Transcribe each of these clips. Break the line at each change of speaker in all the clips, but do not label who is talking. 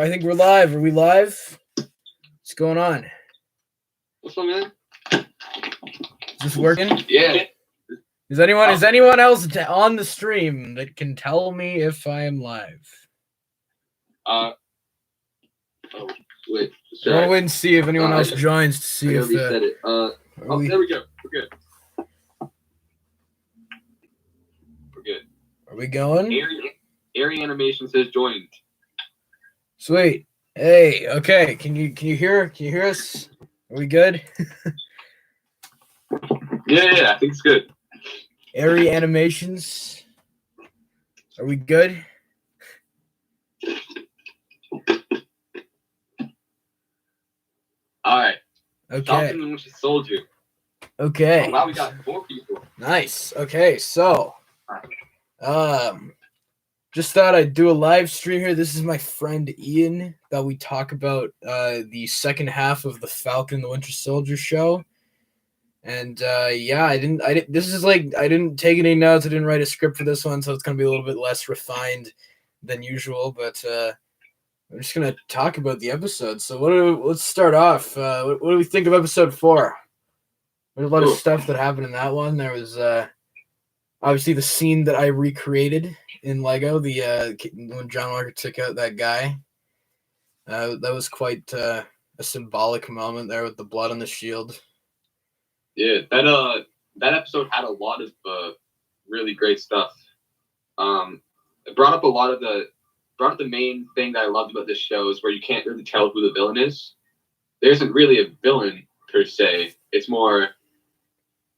I think we're live. Are we live? What's going on?
What's up, man?
Is this working?
Yeah.
Is anyone else on the stream that can tell me if I am live?
Oh, wait.
I want to wait and see if anyone else joins to see if.
Reset it. There we go. We're good. We're good.
Are we going?
Airy Animation says joined.
Sweet. Hey. Okay. Can you hear us? Are we good?
Yeah. I think it's good.
Airy Animations. Are we good?
All right.
Okay.
Falcon, which sold you.
Okay.
Oh, wow, we got 4 people.
Nice. Okay, so just thought I'd do a live stream here. This is my friend Ian that we talk about the second half of the Falcon and the Winter Soldier show. And I didn't take any notes. I didn't write a script for this one, so it's gonna be a little bit less refined than usual, but I'm just gonna talk about the episode. So let's start off. What do we think of episode 4? There's a lot of stuff that happened in that one. There was obviously the scene that I recreated in Lego, when John Walker took out that guy. That was quite a symbolic moment there with the blood on the shield.
Yeah, that episode had a lot of really great stuff. It brought up the main thing that I loved about this show is where you can't really tell who the villain is. There isn't really a villain per se. It's more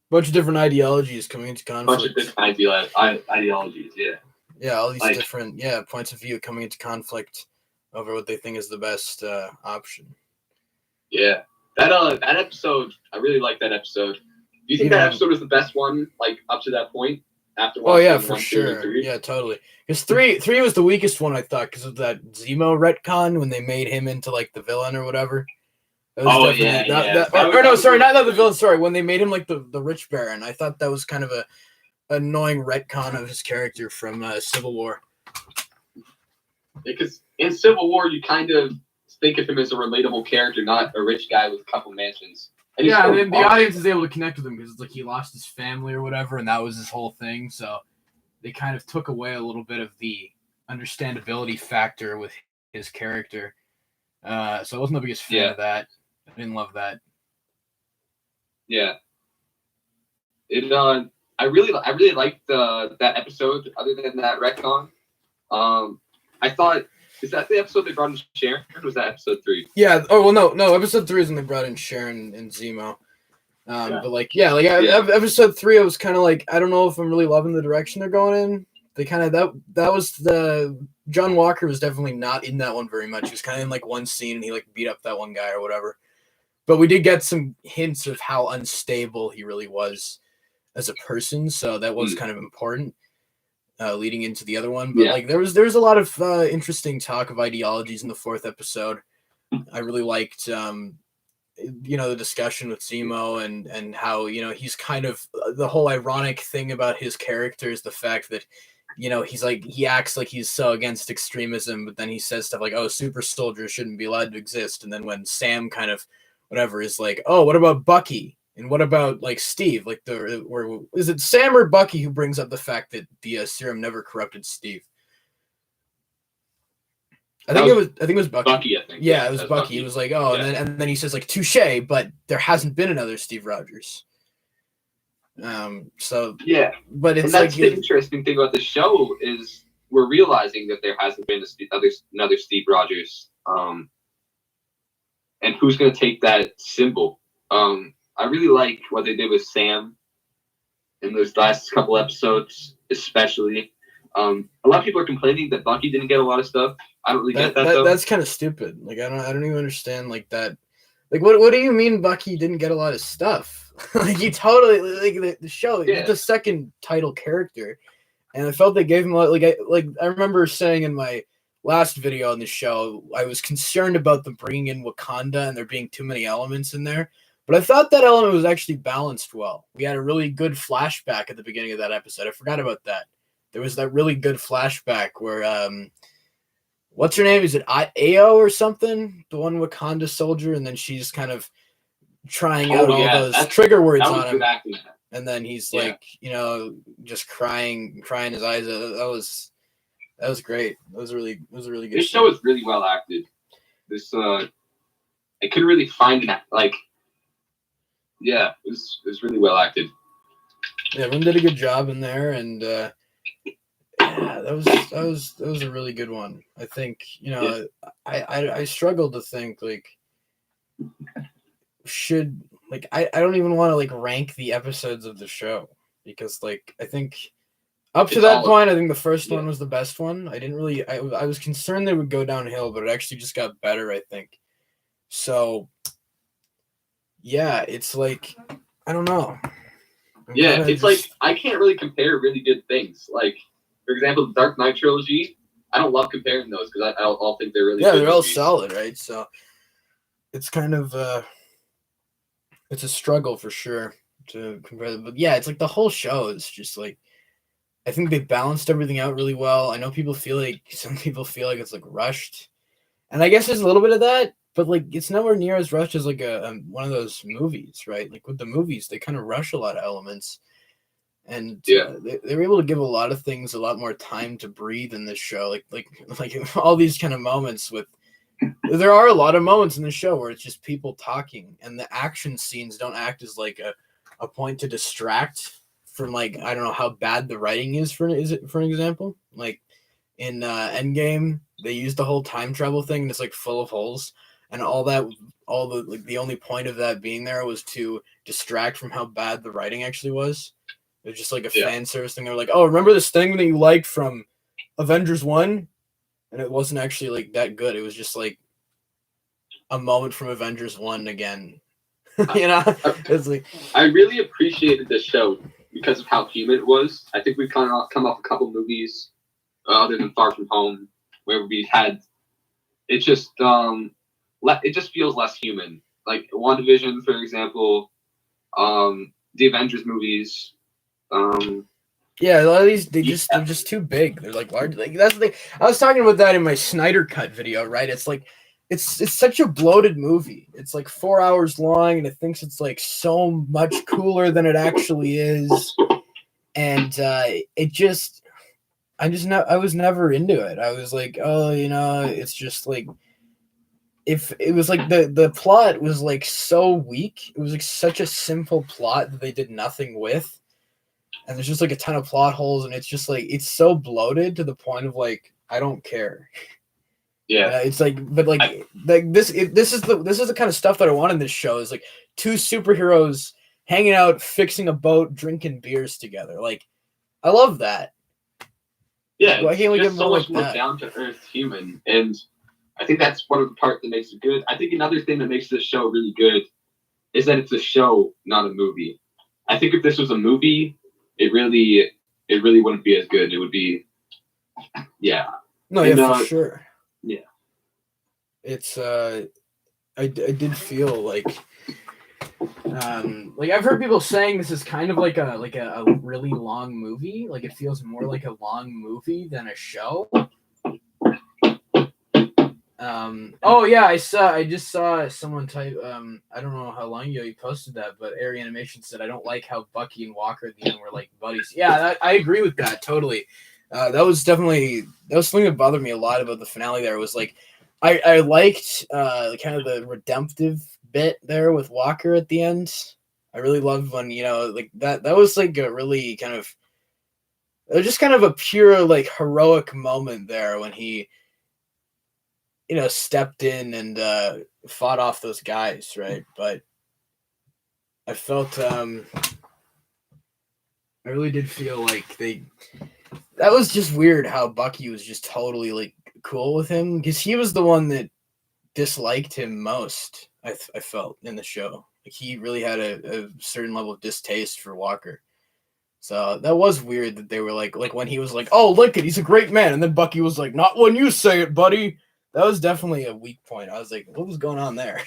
bunch of different ideologies coming into conflict.
Bunch of different ideologies, yeah.
Yeah, all these different points of view coming into conflict over what they think is the best option.
Yeah, that episode, I really like that episode. Do you think that episode was the best one, like up to that point? After
for sure. Yeah, totally. Because three was the weakest one, I thought, because of that Zemo retcon when they made him into like the villain or whatever.
Not
the villain. Sorry, when they made him like the rich baron, I thought that was kind of a annoying retcon of his character from Civil War.
Because in Civil War, you kind of think of him as a relatable character, not a rich guy with a couple mansions.
And then the audience is able to connect with him because it's like he lost his family or whatever, and that was his whole thing. So they kind of took away a little bit of the understandability factor with his character. So I wasn't the biggest fan of that. I didn't love that.
Yeah. I really liked that episode. Other than that retcon, I thought, is that the episode they brought in Sharon? Or was that episode 3?
Yeah. Oh well, no. Episode 3 is when they brought in Sharon and Zemo. Episode 3, I was kind of like, I don't know if I'm really loving the direction they're going in. They kind of that was the John Walker was definitely not in that one very much. He was kind of in like one scene and he like beat up that one guy or whatever. But we did get some hints of how unstable he really was as a person, so that was kind of important leading into the other one. But like there was a lot of interesting talk of ideologies in the 4th episode. I really liked the discussion with Zemo and how he's kind of the whole ironic thing about his character is the fact that he's like he acts like he's so against extremism, but then he says stuff like, oh, super soldiers shouldn't be allowed to exist, and then when Sam kind of whatever is like, oh, what about Bucky? And what about like Steve? Like is it Sam or Bucky who brings up the fact that the serum never corrupted Steve? I think it was Bucky.
Bucky, I think.
Yeah, it was Bucky. It was like, oh, and then he says like touche, but there hasn't been another Steve Rogers. So
yeah,
but it's
that's the interesting thing about the show is we're realizing that there hasn't been another Steve Rogers. And who's going to take that symbol? I really like what they did with Sam in those last couple episodes, especially. A lot of people are complaining that Bucky didn't get a lot of stuff. I don't really get that though.
That's kind of stupid. Like I don't even understand like that. Like what do you mean Bucky didn't get a lot of stuff? Like he totally like the show. He's the second title character, and I felt they gave him I remember saying in my last video on the show, I was concerned about them bringing in Wakanda and there being too many elements in there. But I thought that element was actually balanced well. We had a really good flashback at the beginning of that episode. I forgot about that. There was that really good flashback where what's her name? Is it Ao or something? The one Wakanda soldier, and then she's kind of trying out all those trigger words on him.
Acting.
And then he's like, just crying his eyes out. That was great. That was a really good.
This show is really well acted. This I couldn't really find it it was really well acted.
Yeah, everyone did a good job in there, and that was a really good one. I think I struggled to think like I don't even want to like rank the episodes of the show because like I think up to that point I think the first one was the best one. I didn't really I was concerned they would go downhill, but it actually just got better, I think. So yeah, it's like I don't know.
It's like I can't really compare really good things. Like for example, the Dark Knight trilogy. I don't love comparing those because I all think they're really good
they're all
movies.
solid, right? So it's kind of it's a struggle for sure to compare them. But yeah, it's like the whole show is just like I think they balanced everything out really well. I know some people feel like it's like rushed, and I guess there's a little bit of that, but like it's nowhere near as rushed as like a one of those movies, right? Like with the movies, they kind of rush a lot of elements, and they were able to give a lot of things a lot more time to breathe in this show. Like all these kind of moments with. There are a lot of moments in the show where it's just people talking, and the action scenes don't act as like a point to distract from like I don't know how bad the writing is for an example. Like in Endgame, they used the whole time travel thing, and it's like full of holes, and the only point of that being there was to distract from how bad the writing actually was. It was just like a fan service thing. They were like, "Oh, remember this thing that you liked from Avengers 1?" And it wasn't actually like that good. It was just like a moment from Avengers 1 again. It's like
I really appreciated this show because of how human it was. I think we've come off a couple movies other than Far From Home where we had it just feels less human. Like WandaVision, for example, the Avengers movies.
Yeah, a lot of these they're just too big. They're like large. Like that's the thing. I was talking about that in my Snyder Cut video, right? It's like it's such a bloated movie. It's like 4 hours long, and it thinks it's like so much cooler than it actually is. And I was never into it. I was like, it's just like if it was like the plot was like so weak. It was like such a simple plot that they did nothing with. And there's just like a ton of plot holes, and it's just like it's so bloated to the point of like I don't care.
Yeah,
it's like, but like this is the kind of stuff that I want in this show is like two superheroes hanging out, fixing a boat, drinking beers together. Like I love that.
Yeah, why can't we get so much more down to earth human? And I think that's one of the parts that makes it good. I think another thing that makes this show really good is that it's a show, not a movie. I think if this was a movie, it really wouldn't be as good. It would be,
for sure.
Yeah,
it's I did feel like I've heard people saying this is kind of like a really long movie. Like it feels more like a long movie than a show. I just saw someone type I don't know how long ago you posted that, but Airy Animation said I don't like how Bucky and Walker at the end were like buddies. Yeah, I agree with that totally. That was something that bothered me a lot about the finale. There was like I liked kind of the redemptive bit there with Walker at the end. I really loved when like that was like a really kind of it was just kind of a pure like heroic moment there when he stepped in and fought off those guys, right? But I felt I really did feel like that was just weird how Bucky was just totally like cool with him because he was the one that disliked him most. I felt in the show like he really had a certain level of distaste for Walker. So that was weird that they were like when he was like, "Oh, look it, he's a great man," and then Bucky was like, "Not when you say it, buddy." That was definitely a weak point. I was like, what was going on there?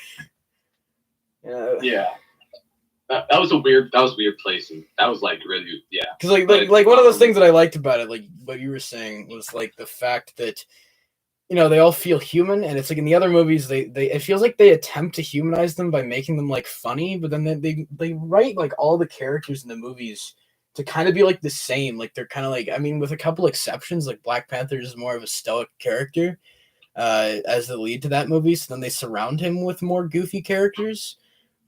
Yeah. That was weird placing. That was like really, yeah.
Because like one of those things that I liked about it, like what you were saying, was like the fact that you know, they all feel human, and it's like in the other movies, they it feels like they attempt to humanize them by making them like funny, but then they write like all the characters in the movies to kind of be like the same. Like they're kind of like, I mean, with a couple exceptions, like Black Panther is more of a stoic character as the lead to that movie, so then they surround him with more goofy characters.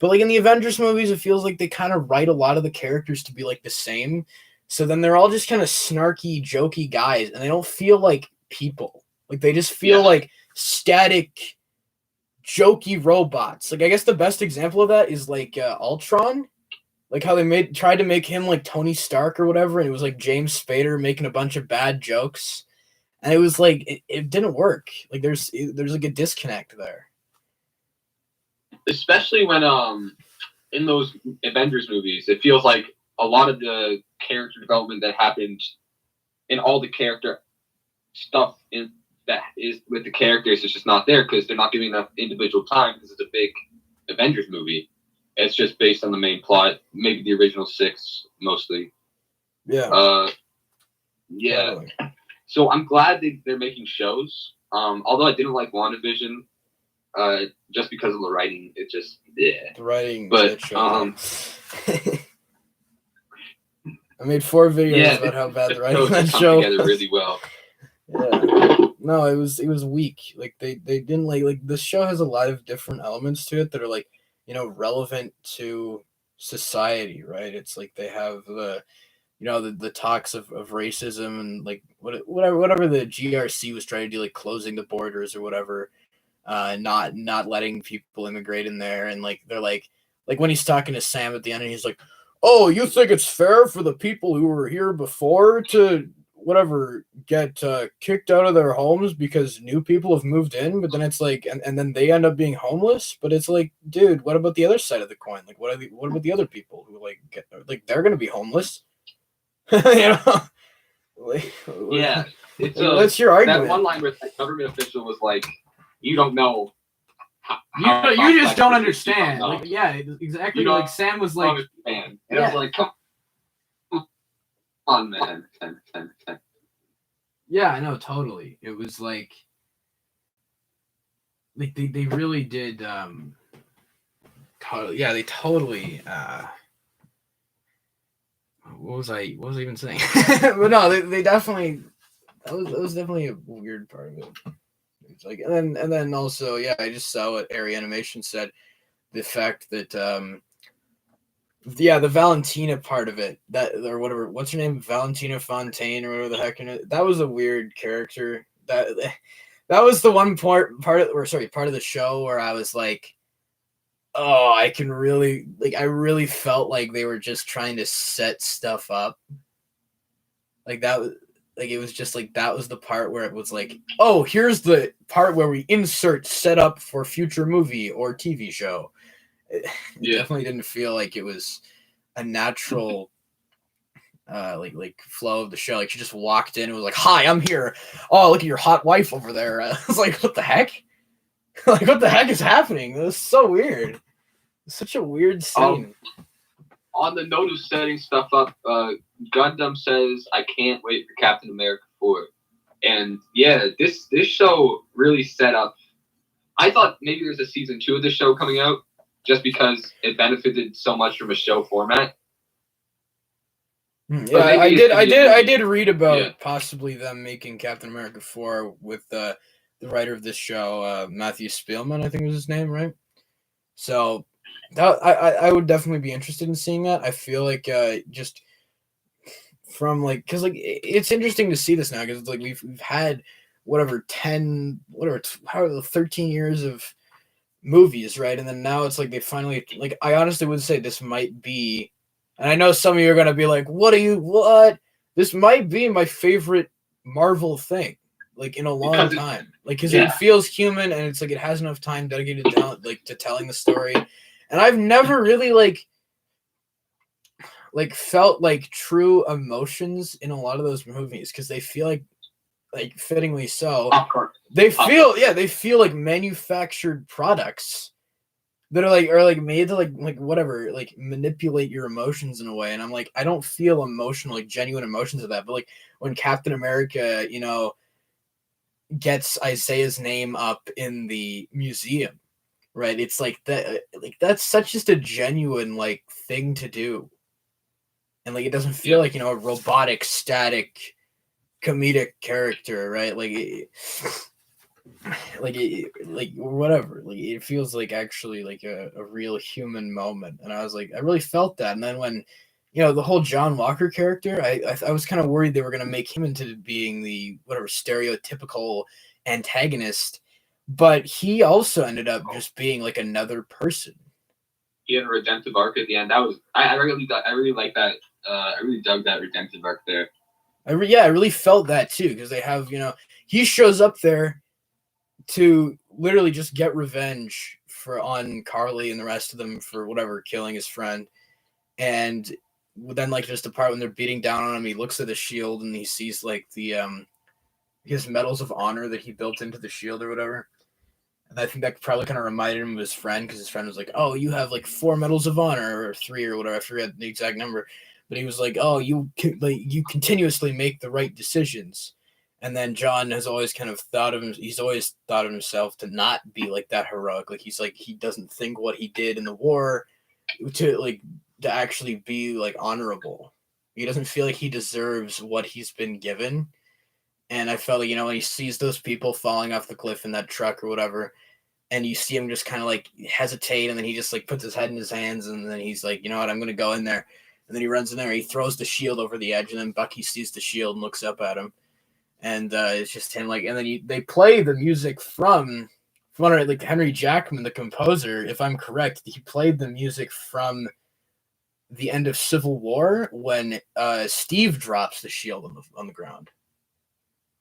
But like in the Avengers movies, it feels like they kind of write a lot of the characters to be like the same. So then they're all just kind of snarky, jokey guys, and they don't feel like people. Like they just feel like static, jokey robots. Like I guess the best example of that is like Ultron. Like how they tried to make him like Tony Stark or whatever, and it was like James Spader making a bunch of bad jokes, and it was like it didn't work. Like there's like a disconnect there.
Especially when in those Avengers movies, it feels like a lot of the character development that happened in all the character stuff in that is with the characters is just not there because they're not giving enough individual time because it's a big Avengers movie. It's just based on the main plot, maybe the original 6 mostly.
Yeah.
Yeah.
Totally.
So I'm glad they're making shows. Although I didn't like WandaVision, just because of the writing. It just
The writing,
but
I made 4 videos about how bad the writing on that show
together really well.
Yeah. No, it was weak. Like they didn't like the show has a lot of different elements to it that are like, you know, relevant to society, right? It's like they have the, you know, the talks of racism and like whatever the GRC was trying to do, like closing the borders or whatever, not letting people immigrate in there, and like they're like when he's talking to Sam at the end and he's like, oh, you think it's fair for the people who were here before to whatever get kicked out of their homes because new people have moved in, but then it's like and then they end up being homeless, but it's like, dude, what about the other side of the coin? Like what about the other people who like they're gonna be homeless? You know, like,
yeah, it's
what's your argument?
That one line where the government official was like, you don't know
you just don't understand. Like, yeah, exactly. Like Sam was like,
man. And I was like, come on, man.
Yeah, I know, totally. It was like they really did.
Yeah, they totally. What was I even saying? But no, they definitely. That was definitely a weird part of it. It's like, and then also, yeah, I just saw what Airy Animation said. The fact that the Valentina part of it, that or whatever, what's her name, Valentina Fontaine or whatever the heck, that was a weird character. That was the one part of the show where I was like, oh, I really felt like they were just trying to set stuff up. Like that was like, it was just like, that was the part where it was like, oh, here's the part where we insert setup for future movie or TV show. It definitely didn't feel like it was a natural like flow of the show. Like she just walked in and was like, hi, I'm here. Oh, look at your hot wife over there. I was like, what the heck? Like, what the heck is happening? It was so weird. It's such a weird scene.
On the note of setting stuff up, Gundam says, I can't wait for Captain America 4. And yeah, this show really set up. I thought maybe there's a season 2 of the show coming out just because it benefited so much from a show format.
Yeah, I did read about possibly them making Captain America 4 with the writer of this show, Matthew Spielman, I think was his name, right? So that I would definitely be interested in seeing that. I feel like just from like, because like it's interesting to see this now, because like we've had 13 years of movies, right? And then now it's like they finally, like, I honestly would say this might be, and I know some of you are gonna be like, what? This might be my favorite Marvel thing, like in a long time, like because it feels human and it's like it has enough time dedicated to to telling the story. And I've never really like felt like true emotions in a lot of those movies, because they feel like fittingly so, they feel like manufactured products that are made to like whatever, like manipulate your emotions in a way. And I'm like, I don't feel emotional, like genuine emotions of that. But like when Captain America, you know, gets Isaiah's name up in the museum, right? It's like that, like that's such just a genuine like thing to do, and like it doesn't feel like a robotic, static, comedic character, right? Like whatever. Like it feels like actually like a real human moment, and I was like, I really felt that. And then when the whole John Walker character, I was kind of worried they were going to make him into being the whatever stereotypical antagonist, but he also ended up just being like another person.
He had a redemptive arc at the end. That was I really like that. I really dug that redemptive arc there.
I really felt that too, because they have he shows up there to literally just get revenge on Carly and the rest of them for whatever killing his friend, and then like just the part when they're beating down on him, he looks at the shield and he sees like the his medals of honor that he built into the shield or whatever. And I think that probably kind of reminded him of his friend, because his friend was like, "Oh, you have like 4 medals of honor or 3 or whatever." I forget the exact number, but he was like, "Oh, you continuously make the right decisions." And then John has always kind of he's always thought of himself to not be like that heroic. Like he's like, he doesn't think what he did in the war to actually be like honorable. He doesn't feel like he deserves what he's been given. And I felt like, when he sees those people falling off the cliff in that truck or whatever, and you see him just kind of like hesitate, and then he just like puts his head in his hands, and then he's like, you know what, I'm going to go in there. And then he runs in there, he throws the shield over the edge, and then Bucky sees the shield and looks up at him. And it's just him like, and then they play the music from like Henry Jackman, the composer, if I'm correct, he played the music from the end of Civil War when Steve drops the shield on the ground.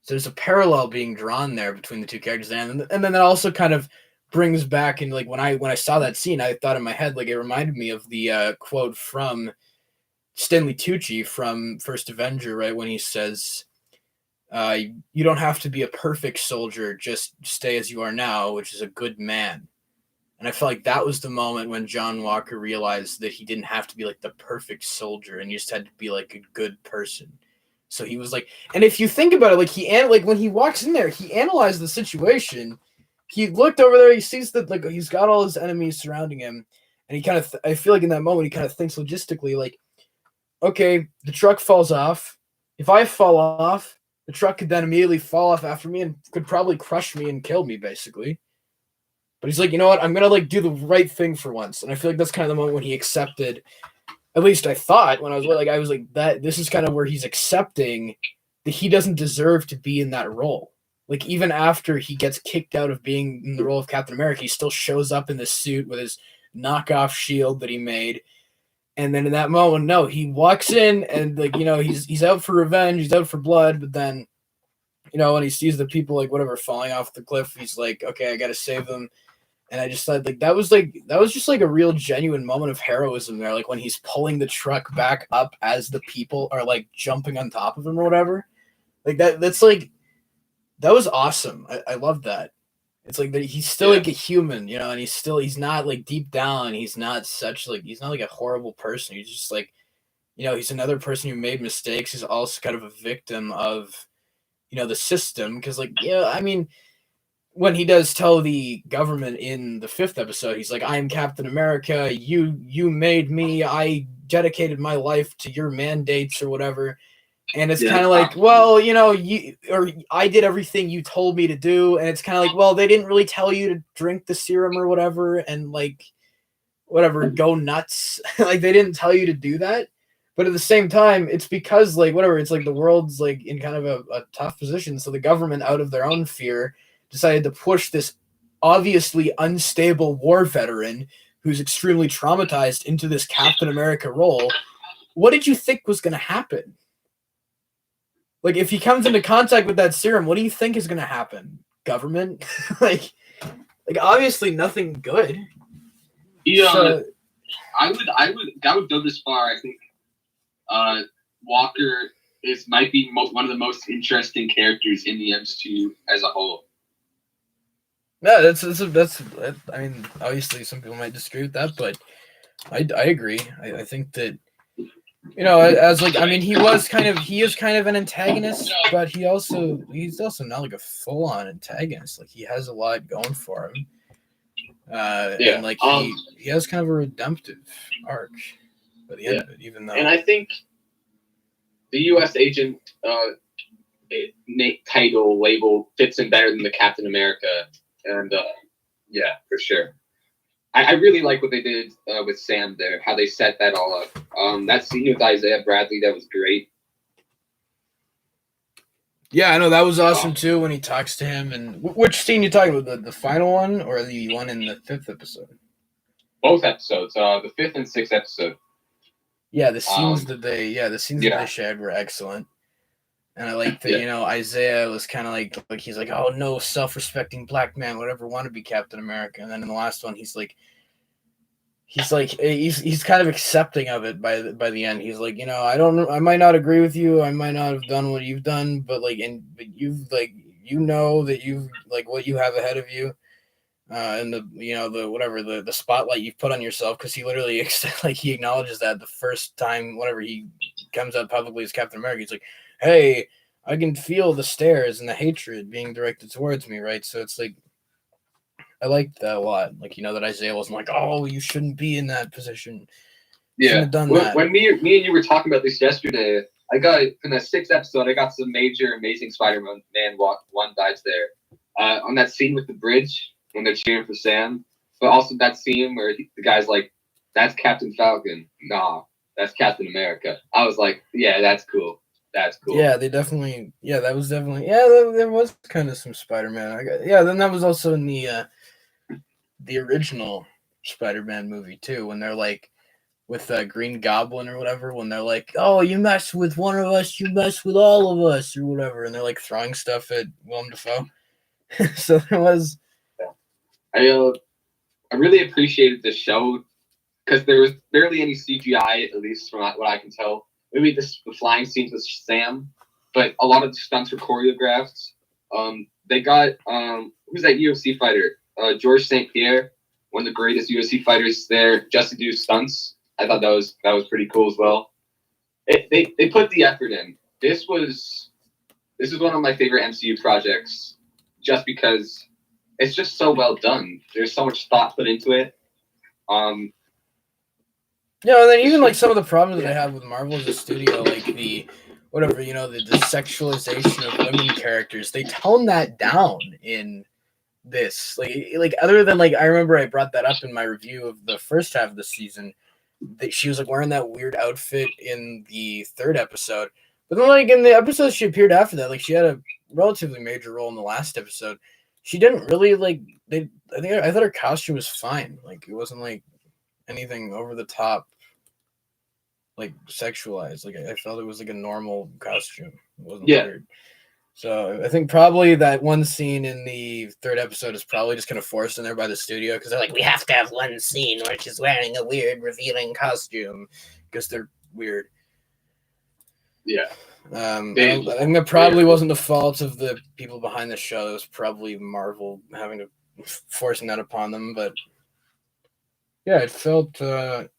So there's a parallel being drawn there between the two characters, and then that also kind of brings back, and like when I saw that scene, I thought in my head like it reminded me of the quote from Stanley Tucci from First Avenger, right, when he says, "You don't have to be a perfect soldier; just stay as you are now, which is a good man." And I felt like that was the moment when John Walker realized that he didn't have to be like the perfect soldier, and he just had to be like a good person. So he was like, and if you think about it, like when he walks in there, he analyzed the situation. He looked over there, he sees that like he's got all his enemies surrounding him, and he kind of I feel like in that moment he kind of thinks logistically, like, okay, the truck falls off. If I fall off, the truck could then immediately fall off after me and could probably crush me and kill me, basically. But he's like, you know what? I'm gonna like do the right thing for once, and I feel like that's kind of the moment when he accepted. At least I thought when I was like that. This is kind of where he's accepting that he doesn't deserve to be in that role. Like even after he gets kicked out of being in the role of Captain America, he still shows up in this suit with his knockoff shield that he made. And then in that moment, no, he walks in and like he's out for revenge, he's out for blood. But then when he sees the people like whatever falling off the cliff, he's like, okay, I got to save them. And I just thought that was just like a real genuine moment of heroism there. Like when he's pulling the truck back up as the people are like jumping on top of him or whatever. Like that's like, that was awesome. I love that. It's like that he's still like a human, and he's not like deep down. He's not like a horrible person. He's just like, he's another person who made mistakes. He's also kind of a victim of, the system. Cause like, I mean, when he does tell the government in the 5th episode, he's like, I am Captain America. You made me. I dedicated my life to your mandates or whatever. And it's kind of like, well, I did everything you told me to do. And it's kind of like, well, they didn't really tell you to drink the serum or whatever. And like, whatever, go nuts. Like they didn't tell you to do that. But at the same time, it's because like, whatever, it's like the world's like in kind of a tough position. So the government, out of their own fear, decided to push this obviously unstable war veteran who's extremely traumatized into this Captain America role. What did you think was going to happen? Like, if he comes into contact with that serum, what do you think is going to happen? Government? like obviously nothing good.
Yeah, so, that would go this far. I think Walker might be one of the most interesting characters in the MCU as a whole.
No, that's. I mean, obviously, some people might disagree with that, but I agree. I think that You know, as like, I mean, he is kind of an antagonist, but he's also not like a full on antagonist. Like he has a lot going for him. And like he has kind of a redemptive arc by the end of it, even though.
And I think the U.S. agent title label fits him better than the Captain America, and yeah, for sure. I really like what they did with Sam there, how they set that all up. That scene with Isaiah Bradley, that was great.
Yeah, I know that was awesome too when he talks to him. And which scene you talking about? The final one or the one in the 5th episode?
Both episodes, the 5th and 6th episode.
Yeah, the scenes that they shared were excellent. And I like that, you know, Isaiah was kind of like he's like, oh, no self-respecting black man would ever want to be Captain America. And then in the last one, he's kind of accepting of it by the end. He's like, you know, I might not agree with you. I might not have done what you've done, but but you've like, you know that you've like what you have ahead of you. And the spotlight you've put on yourself, because he literally he acknowledges that the first time whenever he comes out publicly as Captain America, he's like, hey, I can feel the stares and the hatred being directed towards me, right? So it's like, I liked that a lot. Like, you know, that Isaiah wasn't like, oh, you shouldn't be in that position. You shouldn't have done that.
When me and you were talking about this yesterday, I got, in the 6th episode, I got some major Amazing Spider-Man one vibes there. On that scene with the bridge, when they're cheering for Sam, but also that scene where the guy's like, that's Captain Falcon. Nah, that's Captain America. I was like, yeah, that's cool. That's cool.
Yeah, there was kind of some Spider-Man. Then that was also in the original Spider-Man movie too, when they're like with Green Goblin or whatever, when they're like, oh, you mess with one of us, you mess with all of us or whatever, and they're like throwing stuff at Willem Dafoe. So there was.
I really appreciated the show because there was barely any CGI, at least from what I can tell. Maybe the flying scenes with Sam, but a lot of the stunts were choreographed. They got who's that UFC fighter? George St. Pierre, one of the greatest UFC fighters there, just to do stunts. I thought that was pretty cool as well. They put the effort in. This is one of my favorite MCU projects, just because it's just so well done. There's so much thought put into it.
Yeah, and then even like some of the problems that I have with Marvel as a studio, like the sexualization of women characters, they tone that down in this. Like other than like, I remember I brought that up in my review of the first half of the season, that she was like wearing that weird outfit in the 3rd episode. But then like in the episodes she appeared after that, like she had a relatively major role in the last episode. She didn't really I thought her costume was fine. Like it wasn't like anything over the top, like sexualized. Like I felt it was like a normal costume. It wasn't weird. So I think probably that one scene in the 3rd episode is probably just kind of forced in there by the studio, because they're like, we have to have one scene where she's wearing a weird revealing costume because they're weird.
Yeah.
I think that probably wasn't the fault of the people behind the show. It was probably Marvel having to forcing that upon them. But yeah, it felt. I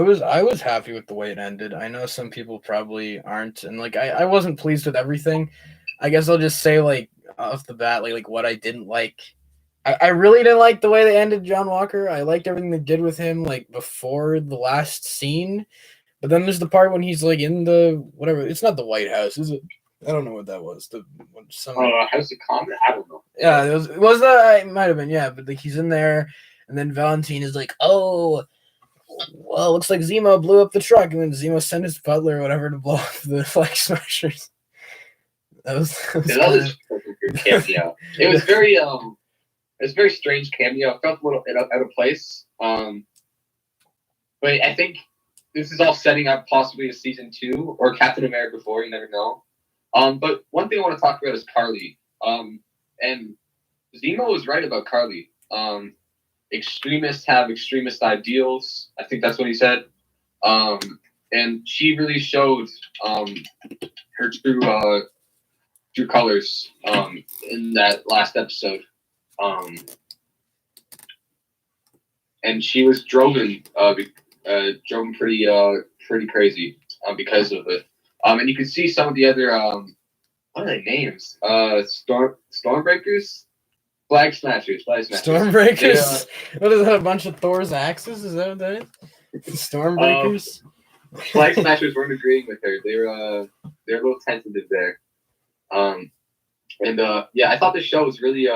was happy with the way it ended. I know some people probably aren't, and like I wasn't pleased with everything. I guess I'll just say like off the bat, like what I didn't like. I really didn't like the way they ended John Walker. I liked everything they did with him like before the last scene. But then there's the part when he's like in the whatever. It's not the White House, is it? I don't know what that was.
House of Commons. I don't know.
Yeah, it was that. It might have been. Yeah, but like he's in there, and then Valentine is like, "Oh, well, looks like Zemo blew up the truck," and then Zemo sent his butler or whatever to blow up the Flag Smashers. That was a
good cameo. It was very a very strange cameo. It felt a little out of place. But I think this is all setting up possibly a season 2 or Captain America 4. You never know. But one thing I want to talk about is Carly. And Zemo was right about Carly. Extremists have extremist ideals. I think that's what he said. And she really showed her true colors in that last episode. And she was driven pretty crazy. because of it. And you can see some of the other what are their names? Stormbreakers, Flag Smashers.
Stormbreakers. What is that? A bunch of Thor's axes? Is that what that is? Stormbreakers.
Flag Smashers weren't agreeing with her. They're a little tentative there. I thought the show was really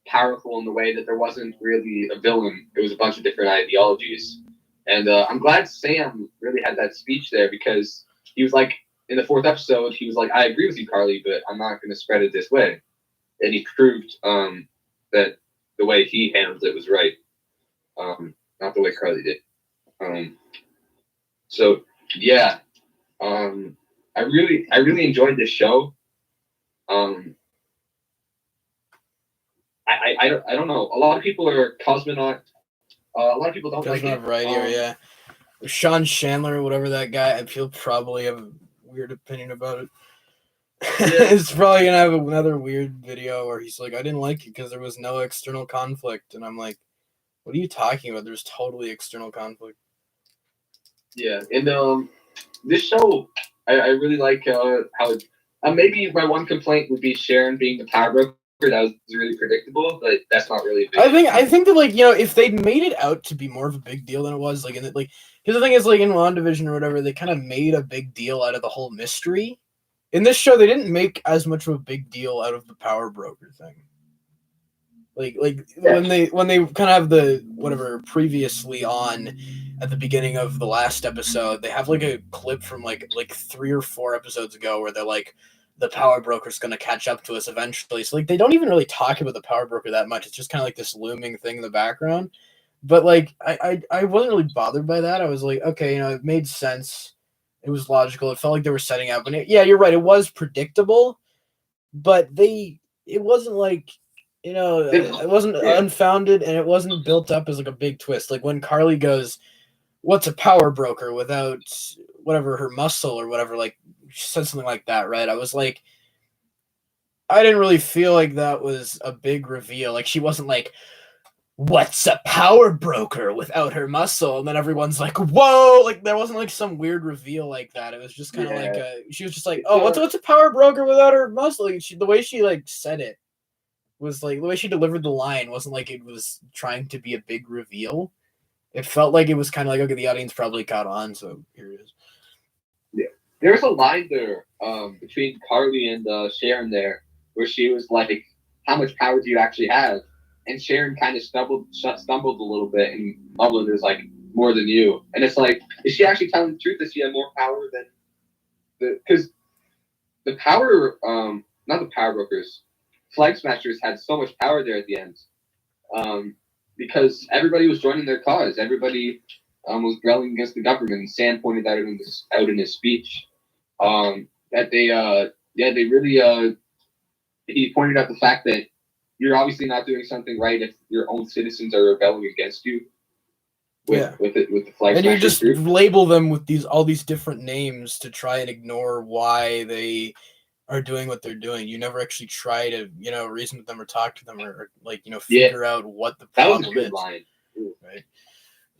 powerful in the way that there wasn't really a villain. It was a bunch of different ideologies. And I'm glad Sam really had that speech there, because he was like, in the 4th episode, he was like, I agree with you, Carly, but I'm not going to spread it this way. And he proved that the way he handled it was right, not the way Carly did. I really enjoyed this show. I don't know. A lot of people are Cosmonaut. A lot of people don't like it.
Variety, yeah. Sean Chandler, whatever that guy, I feel probably have a weird opinion about it. Yeah. It's probably gonna have another weird video where he's like, I didn't like it because there was no external conflict, and I'm like, what are you talking about? There's totally external conflict.
Yeah, and this show, I really like how maybe my one complaint would be Sharon being the power broker. That was really predictable, but that's not really a big
deal. I think that, like, you know, if they'd made it out to be more of a big deal than it was, like, because the thing is, like, in WandaVision or whatever, they kind of made a big deal out of the whole mystery. In this show, they didn't make as much of a big deal out of the power broker thing. When they kind of have the whatever previously on at the beginning of the last episode, they have like a clip from like 3 or 4 episodes ago where they're like, the power broker's going to catch up to us eventually. So like they don't even really talk about the power broker that much. It's just kind of like this looming thing in the background. But like I wasn't really bothered by that. I was like, okay, you know, it made sense. It was logical. It felt like they were setting up. And yeah, you're right. It was predictable, but it wasn't like, you know, it wasn't unfounded, and it wasn't built up as like a big twist. Like when Carly goes, what's a power broker without whatever her muscle or whatever, like she said something like that, right? I was like, I didn't really feel like that was a big reveal. Like she wasn't like, what's a power broker without her muscle? And then everyone's like, whoa, like there wasn't like some weird reveal like that. It was just kind of like she was just like, oh, what's a power broker without her muscle? Like, the way she like said it was like, the way she delivered the line wasn't like it was trying to be a big reveal. It felt like it was kind of like, okay, the audience probably caught on, so here it is.
Yeah, there's a line there between Carly and Sharon there where she was like, how much power do you actually have? And Sharon kind of stumbled a little bit and mumbled, "There's like more than you." And it's like, is she actually telling the truth? That she had more power than because the power, not the power brokers, Flag Smashers had so much power there at the end, because everybody was joining their cause. Everybody was rallying against the government. And Sam pointed that out in his speech, that they really he pointed out the fact that you're obviously not doing something right if your own citizens are rebelling against you. With the Flag
and you just
group.
Label them with all these different names to try and ignore why they are doing what they're doing. You never actually try to, you know, reason with them or talk to them or like, you know, figure out what the problem is. That was a good line. Right.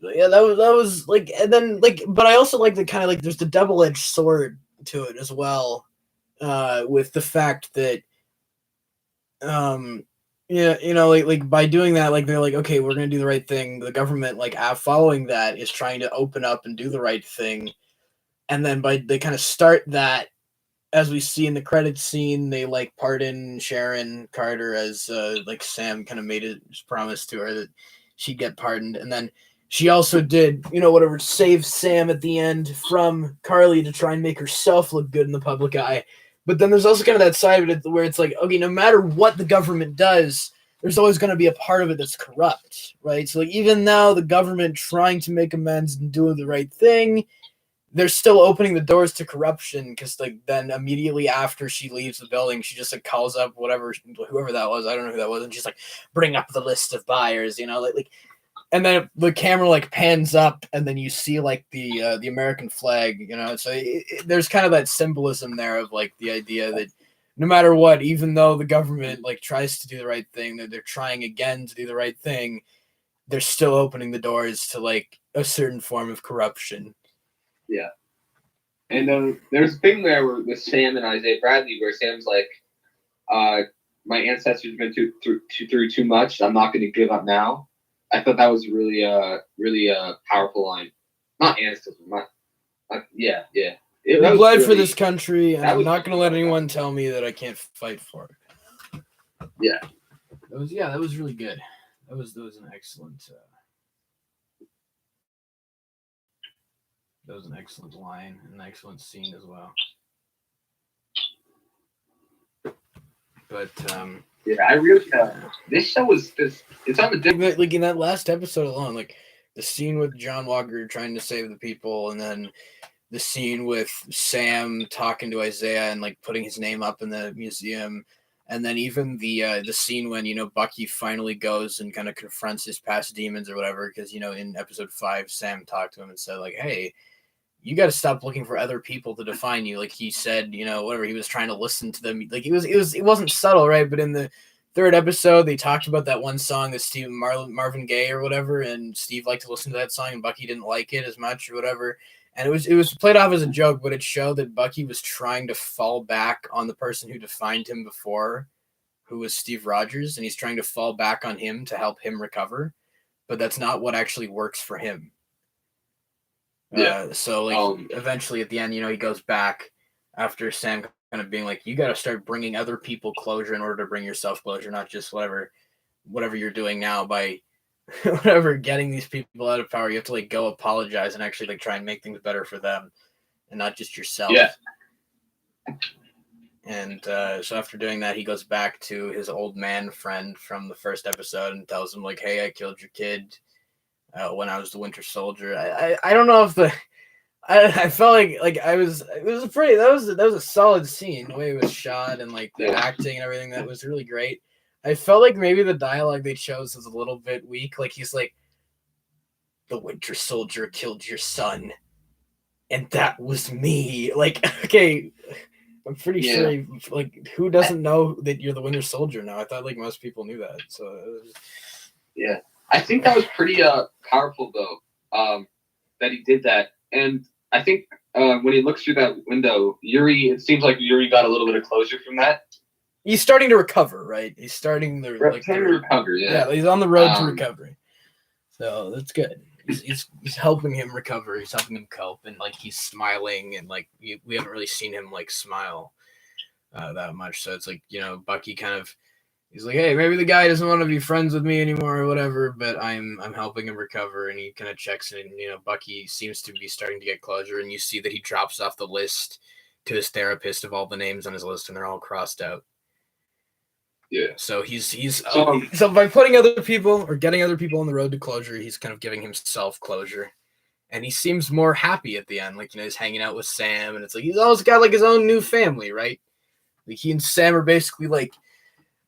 Yeah, that was like, and then like, but I also like the kind of like there's the double-edged sword to it as well, with the fact that yeah, you know, like by doing that, like they're like, okay, we're gonna do the right thing. The government, like following that, is trying to open up and do the right thing, and then they kind of start that, as we see in the credits scene, they like pardon Sharon Carter as like Sam kind of made his promise to her that she'd get pardoned, and then she also did, you know, whatever, save Sam at the end from Carly to try and make herself look good in the public eye. But then there's also kind of that side of it where it's like, okay, no matter what the government does, there's always going to be a part of it that's corrupt, right? So like, even now, the government trying to make amends and do the right thing, they're still opening the doors to corruption, because like then immediately after she leaves the building, she just like calls up whoever that was. I don't know who that was, and she's like, bring up the list of buyers, you know, like. And then the camera like pans up, and then you see like the American flag, you know. So there's kind of that symbolism there of like the idea that no matter what, even though the government like tries to do the right thing, that they're trying again to do the right thing, they're still opening the doors to like a certain form of corruption.
Yeah, And there's a thing there with Sam and Isaiah Bradley where Sam's like, my ancestors have been through too much. I'm not going to give up now. I thought that was really powerful line. Not ancestors, yeah.
I'm glad for this country, and I'm not going to let anyone tell me that I can't fight for it.
Yeah.
That was really good. That was an excellent. That was an excellent line, an excellent scene as well. But
I really this show was this. It's on the different.
Like in that last episode alone, like the scene with John Walker trying to save the people, and then the scene with Sam talking to Isaiah and like putting his name up in the museum, and then even the scene when Bucky finally goes and kind of confronts his past demons or whatever, because in episode 5 Sam talked to him and said like, hey, you got to stop looking for other people to define you. Like he said, whatever, he was trying to listen to them. Like it wasn't subtle, right? But in the 3rd episode, they talked about that one song that Marvin Gaye or whatever, and Steve liked to listen to that song, and Bucky didn't like it as much or whatever. And it was played off as a joke, but it showed that Bucky was trying to fall back on the person who defined him before, who was Steve Rogers, and he's trying to fall back on him to help him recover. But that's not what actually works for him.
Yeah.
So eventually at the end, he goes back after Sam kind of being like, you got to start bringing other people closure in order to bring yourself closure, not just whatever you're doing now by getting these people out of power. You have to like go apologize and actually like try and make things better for them and not just yourself.
Yeah.
And so after doing that, he goes back to his old man friend from the 1st episode and tells him like, hey, I killed your kid when I was the Winter Soldier. I don't know if I felt like that was a solid scene, the way it was shot and like the acting and everything. That was really great. I felt like maybe the dialogue they chose was a little bit weak. Like he's like, the Winter Soldier killed your son, and that was me. Like, okay, I'm pretty sure. Like, who doesn't know that you're the Winter Soldier now? I thought like most people knew that. So
yeah. I think that was pretty powerful, though, that he did that. And I think when he looks through that window, it seems like Yuri got a little bit of closure from that.
He's starting to recover, right? He's starting to
recover, yeah.
Yeah, he's on the road to recovery. So that's good. He's helping him recover. He's helping him cope, and like he's smiling, and like we haven't really seen him like smile that much. So it's like Bucky kind of. He's like, hey, maybe the guy doesn't want to be friends with me anymore or whatever, but I'm helping him recover. And he kind of checks in, and Bucky seems to be starting to get closure, and you see that he drops off the list to his therapist of all the names on his list, and they're all crossed out.
Yeah.
So so by putting other people or getting other people on the road to closure, he's kind of giving himself closure, and he seems more happy at the end. Like he's hanging out with Sam, and it's like he's almost got like his own new family, right? Like he and Sam are basically like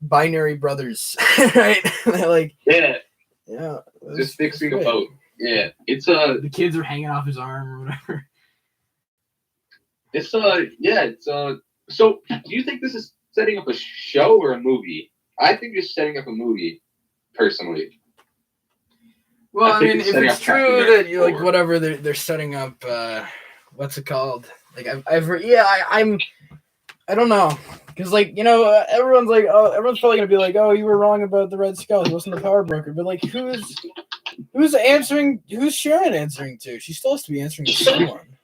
binary brothers, right? Like
just fixing a boat. Yeah, it's
the kids are hanging off his arm or whatever.
It's so do you think this is setting up a show or a movie? I think it's setting up a movie, personally.
Well, I mean, if it's true that you like whatever they're setting up, what's it called? Like I don't know. Because, like, everyone's probably going to be like, oh, you were wrong about the Red Skull. He wasn't the power broker. But, like, who's answering? Who's Sharon answering to? She still has to be answering to someone.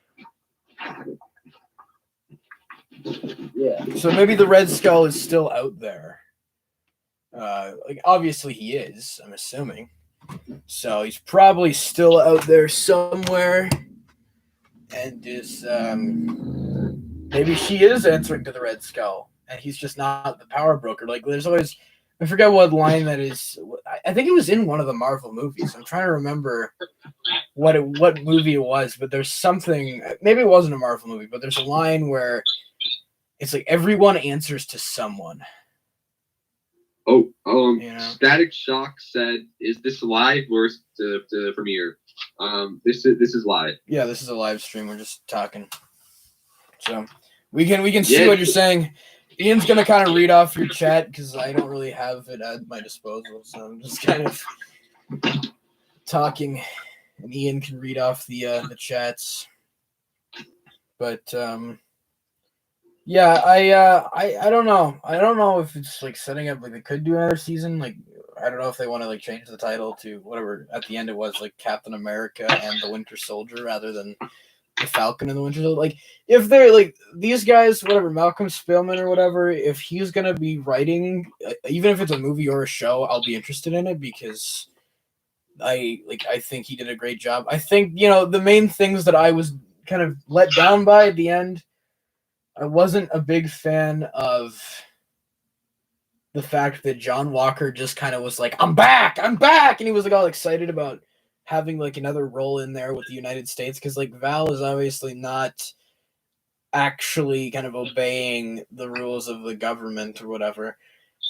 Yeah.
So maybe the Red Skull is still out there. Like, obviously he is, I'm assuming. So he's probably still out there somewhere. And is, maybe she is answering to the Red Skull. And he's just not the power broker. Like, there's always, I forget what line that is. I think it was in one of the Marvel movies. I'm trying to remember what movie it was, but there's something, maybe it wasn't a Marvel movie, but there's a line where it's like everyone answers to someone.
Static Shock said, "Is this live or to premiere?" This is live.
Yeah, this is a live stream. We're just talking, so we can see what you're saying. Ian's gonna kind of read off your chat because I don't really have it at my disposal, so I'm just kind of talking, and Ian can read off the chats. But yeah, I don't know. I don't know if it's like setting up like they could do another season. Like I don't know if they want to like change the title to whatever at the end it was, like Captain America and the Winter Soldier rather than the Falcon and the Winter Soldier. Like if they're like these guys, whatever, Malcolm Spillman or whatever, if he's gonna be writing, even if it's a movie or a show, I'll be interested in it because I think he did a great job. I think, you know, the main things that I was kind of let down by at the end, I wasn't a big fan of the fact that John Walker just kind of was like, I'm back, and he was like all excited about having like another role in there with the United States, because like Val is obviously not actually kind of obeying the rules of the government or whatever.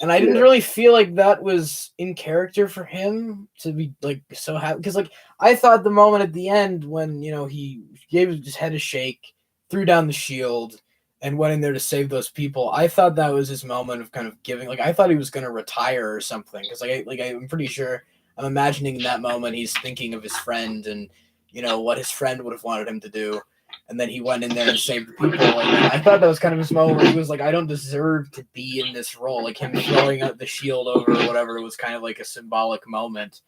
And I didn't really feel like that was in character for him to be like so happy, because like I thought the moment at the end when, you know, he gave his head a shake, threw down the shield, and went in there to save those people, I thought that was his moment of kind of giving. Like I thought he was going to retire or something, because I'm pretty sure, I'm imagining in that moment he's thinking of his friend and, you know, what his friend would have wanted him to do. And then he went in there and saved the people. And I thought that was kind of his moment where he was like, I don't deserve to be in this role. Like him throwing out the shield over or whatever was kind of like a symbolic moment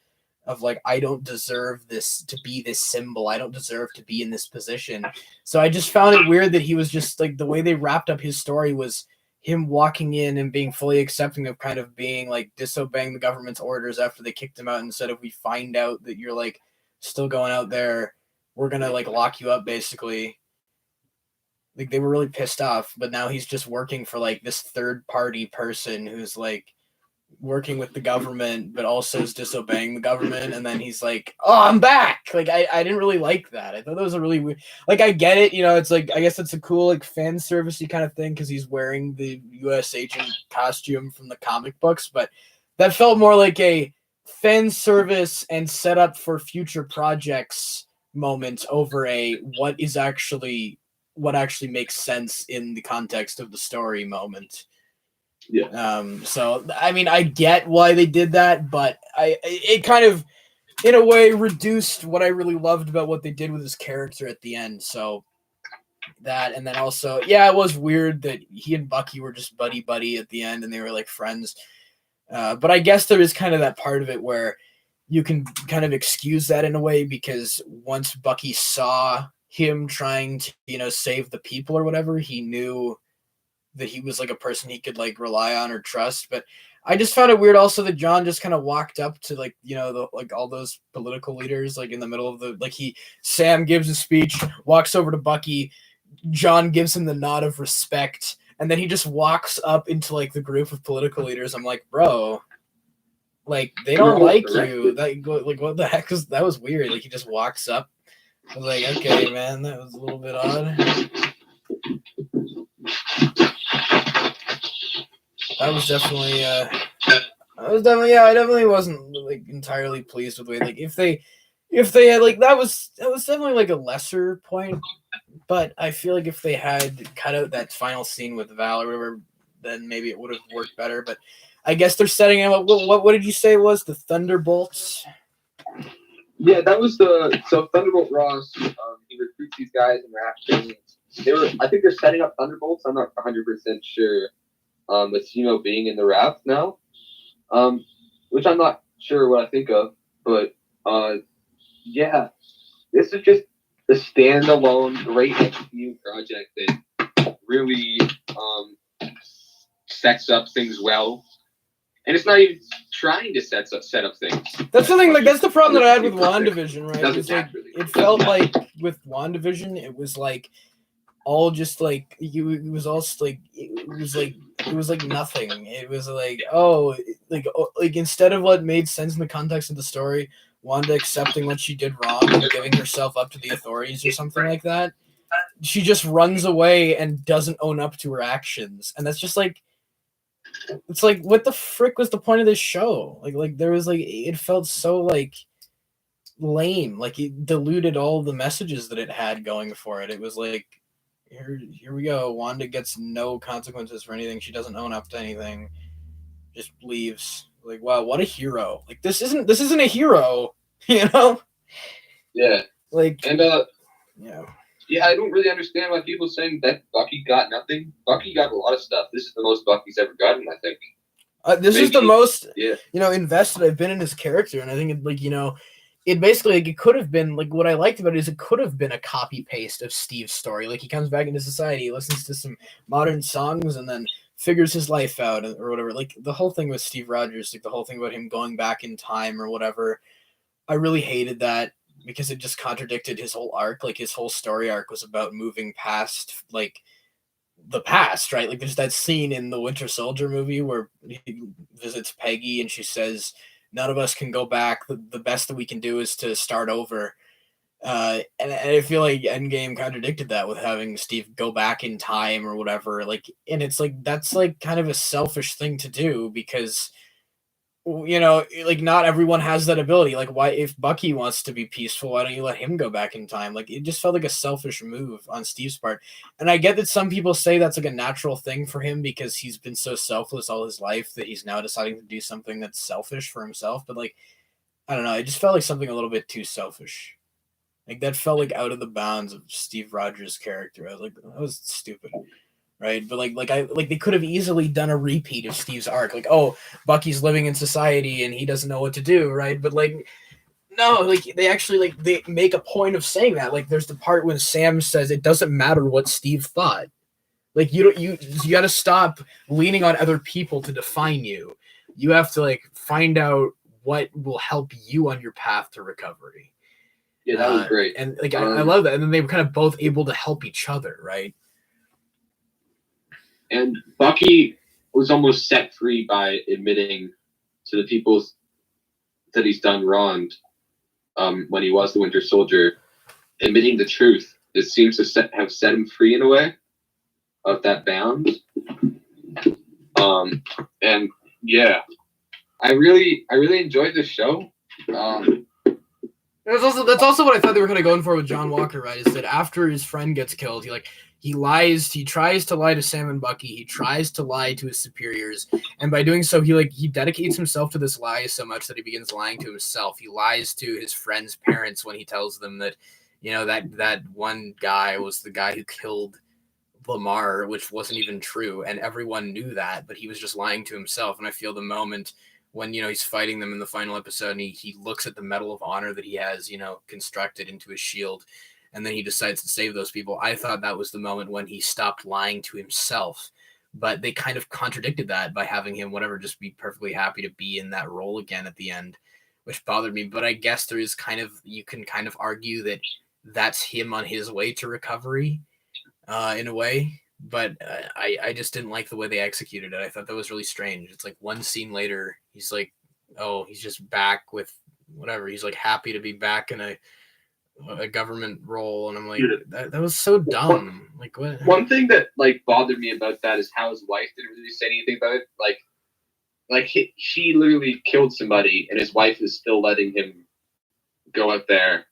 of like, I don't deserve this to be this symbol. I don't deserve to be in this position. So I just found it weird that he was just like, the way they wrapped up his story was him walking in and being fully accepting of kind of being like disobeying the government's orders after they kicked him out. Instead of, we find out that you're like still going out there, we're gonna like lock you up basically. Like they were really pissed off, but now he's just working for like this third party person who's like working with the government but also is disobeying the government, and then he's like, oh, I'm back. Like I didn't really like that. I thought that was a really weird, like I get it, you know, it's like I guess it's a cool like fan servicey kind of thing because he's wearing the US agent costume from the comic books, but that felt more like a fan service and set up for future projects moment over a what actually makes sense in the context of the story moment.
Yeah.
So I mean, I get why they did that, but it kind of in a way reduced what I really loved about what they did with his character at the end. So that, and then also, yeah, it was weird that he and Bucky were just buddy at the end and they were like friends. But I guess there is kind of that part of it where you can kind of excuse that in a way, because once Bucky saw him trying to, you know, save the people or whatever, he knew that he was like a person he could like rely on or trust. But I just found it weird also that John just kind of walked up to like, you know, like all those political leaders, like in the middle of the, like Sam gives a speech, walks over to Bucky, John gives him the nod of respect, and then he just walks up into like the group of political leaders. I'm like, bro, like they don't like you. Like what the heck is that? Was weird. Like he just walks up. I was like, okay, man, that was a little bit odd. I definitely wasn't like entirely pleased with the way, like if they had like that was definitely like a lesser point, but I feel like if they had cut out that final scene with Val or whatever, then maybe it would have worked better. But I guess they're setting up. What did you say it was? The Thunderbolts?
Yeah, that was so Thunderbolt Ross. He recruits these guys and they're acting. I think they're setting up Thunderbolts. I'm not 100% sure. With Zemo being in the raft now, which I'm not sure what I think of, but yeah, this is just a standalone great MCU project that really sets up things well. And it's not even trying to set up things.
That's the thing. Like that's the problem that I had with WandaVision, right? It's like it felt like with WandaVision, it was like all just like it was all like it was like nothing. It was like like instead of what made sense in the context of the story, Wanda accepting what she did wrong and giving herself up to the authorities or something like that, she just runs away and doesn't own up to her actions, and that's just like. It's like, what the frick was the point of this show? Like there was like, it felt so like lame. Like it diluted all the messages that it had going for it. It was like, here we go. Wanda gets no consequences for anything. She doesn't own up to anything. Just leaves. Like, wow, what a hero! Like this isn't a hero, you know?
Yeah.
Like,
and
yeah.
Yeah, I don't really understand why people saying that Bucky got nothing. Bucky got a lot of stuff. This is the most Bucky's ever gotten, I think.
This is the most, invested I've been in his character, and I think it basically it could have been what I liked about it is it could have been a copy paste of Steve's story. He comes back into society, he listens to some modern songs, and then figures his life out or whatever. The whole thing with Steve Rogers, the whole thing about him going back in time or whatever, I really hated that because it just contradicted his whole arc. His whole story arc was about moving past the past, right? There's that scene in the Winter Soldier movie where he visits Peggy and she says, none of us can go back. The best that we can do is to start over. And I feel like Endgame contradicted that with having Steve go back in time or whatever. And it's that's kind of a selfish thing to do because, not everyone has that ability. Why, if Bucky wants to be peaceful, why don't you let him go back in time? It just felt like a selfish move on Steve's part. And I get that some people say that's a natural thing for him because he's been so selfless all his life that he's now deciding to do something that's selfish for himself. But I don't know. It just felt like something a little bit too selfish. That felt out of the bounds of Steve Rogers' character. I was that was stupid. Right, but they could have easily done a repeat of Steve's arc. Bucky's living in society and he doesn't know what to do, right? But no, they actually they make a point of saying that. There's the part when Sam says it doesn't matter what Steve thought. You got to stop leaning on other people to define you. You have to find out what will help you on your path to recovery.
Yeah, that was great.
And I love that. And then they were kind of both able to help each other, right?
And Bucky was almost set free by admitting to the people that he's done wrong when he was the Winter Soldier. Admitting the truth, it seems to have set him free in a way of that bound. And yeah, I really enjoyed this show.
That's also what I thought they were kind of going for with John Walker, right? Is that after his friend gets killed, he lies. He tries to lie to Sam and Bucky. He tries to lie to his superiors, and by doing so, he dedicates himself to this lie so much that he begins lying to himself. He lies to his friends' parents when he tells them that, that one guy was the guy who killed Lamar, which wasn't even true, and everyone knew that, but he was just lying to himself. And I feel the moment when he's fighting them in the final episode, and he looks at the Medal of Honor that he has constructed into his shield. And then he decides to save those people. I thought that was the moment when he stopped lying to himself. But they kind of contradicted that by having him, just be perfectly happy to be in that role again at the end, which bothered me. But I guess there is you can kind of argue that that's him on his way to recovery in a way. But I just didn't like the way they executed it. I thought that was really strange. It's one scene later, he's he's just back with whatever. He's happy to be back in a government role, and I'm that was so dumb. What?
One thing that bothered me about that is how his wife didn't really say anything about it. She literally killed somebody, and his wife is still letting him go out there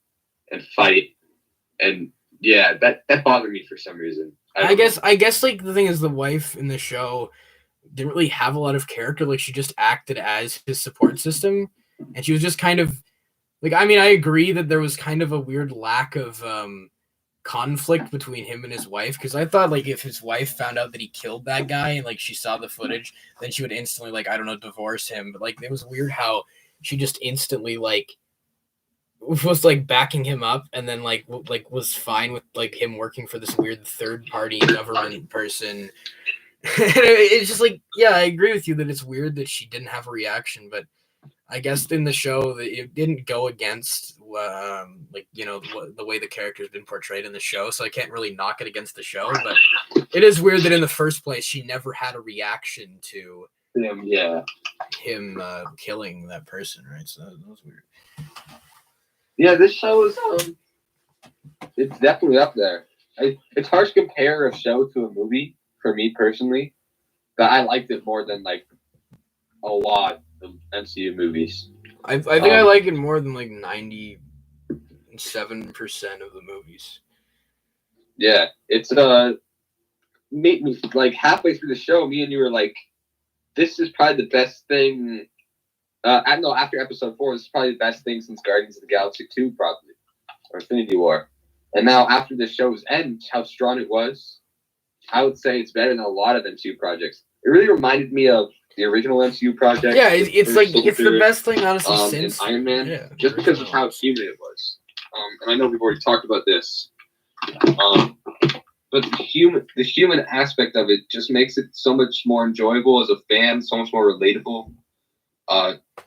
and fight. And yeah, that bothered me for some reason.
I guess the thing is the wife in the show didn't really have a lot of character. She just acted as his support system, and she was just kind of. I agree that there was kind of a weird lack of conflict between him and his wife, because I thought if his wife found out that he killed that guy and she saw the footage, then she would instantly divorce him. But it was weird how she just instantly was backing him up, and then was fine with him working for this weird third party government person. It's just yeah, I agree with you that it's weird that she didn't have a reaction, but I guess in the show that it didn't go against the way the character's been portrayed in the show, so I can't really knock it against the show. But it is weird that in the first place she never had a reaction to him killing that person, right? So that was weird.
Yeah, this show is it's definitely up there. It's hard to compare a show to a movie for me personally, but I liked it more than a lot of MCU movies.
I think I like it more than 97% of the movies.
Yeah, it's made me halfway through the show, me and you were this is probably the best thing. After episode 4, this is probably the best thing since Guardians of the Galaxy 2, probably, or Infinity War. And now after the show's end, how strong it was, I would say it's better than a lot of MCU projects. It really reminded me of the original MCU project.
Yeah, it's like it's the best thing honestly since
Iron Man, just because of how human it was. And I know we've already talked about this, but the human aspect of it just makes it so much more enjoyable as a fan, so much more relatable.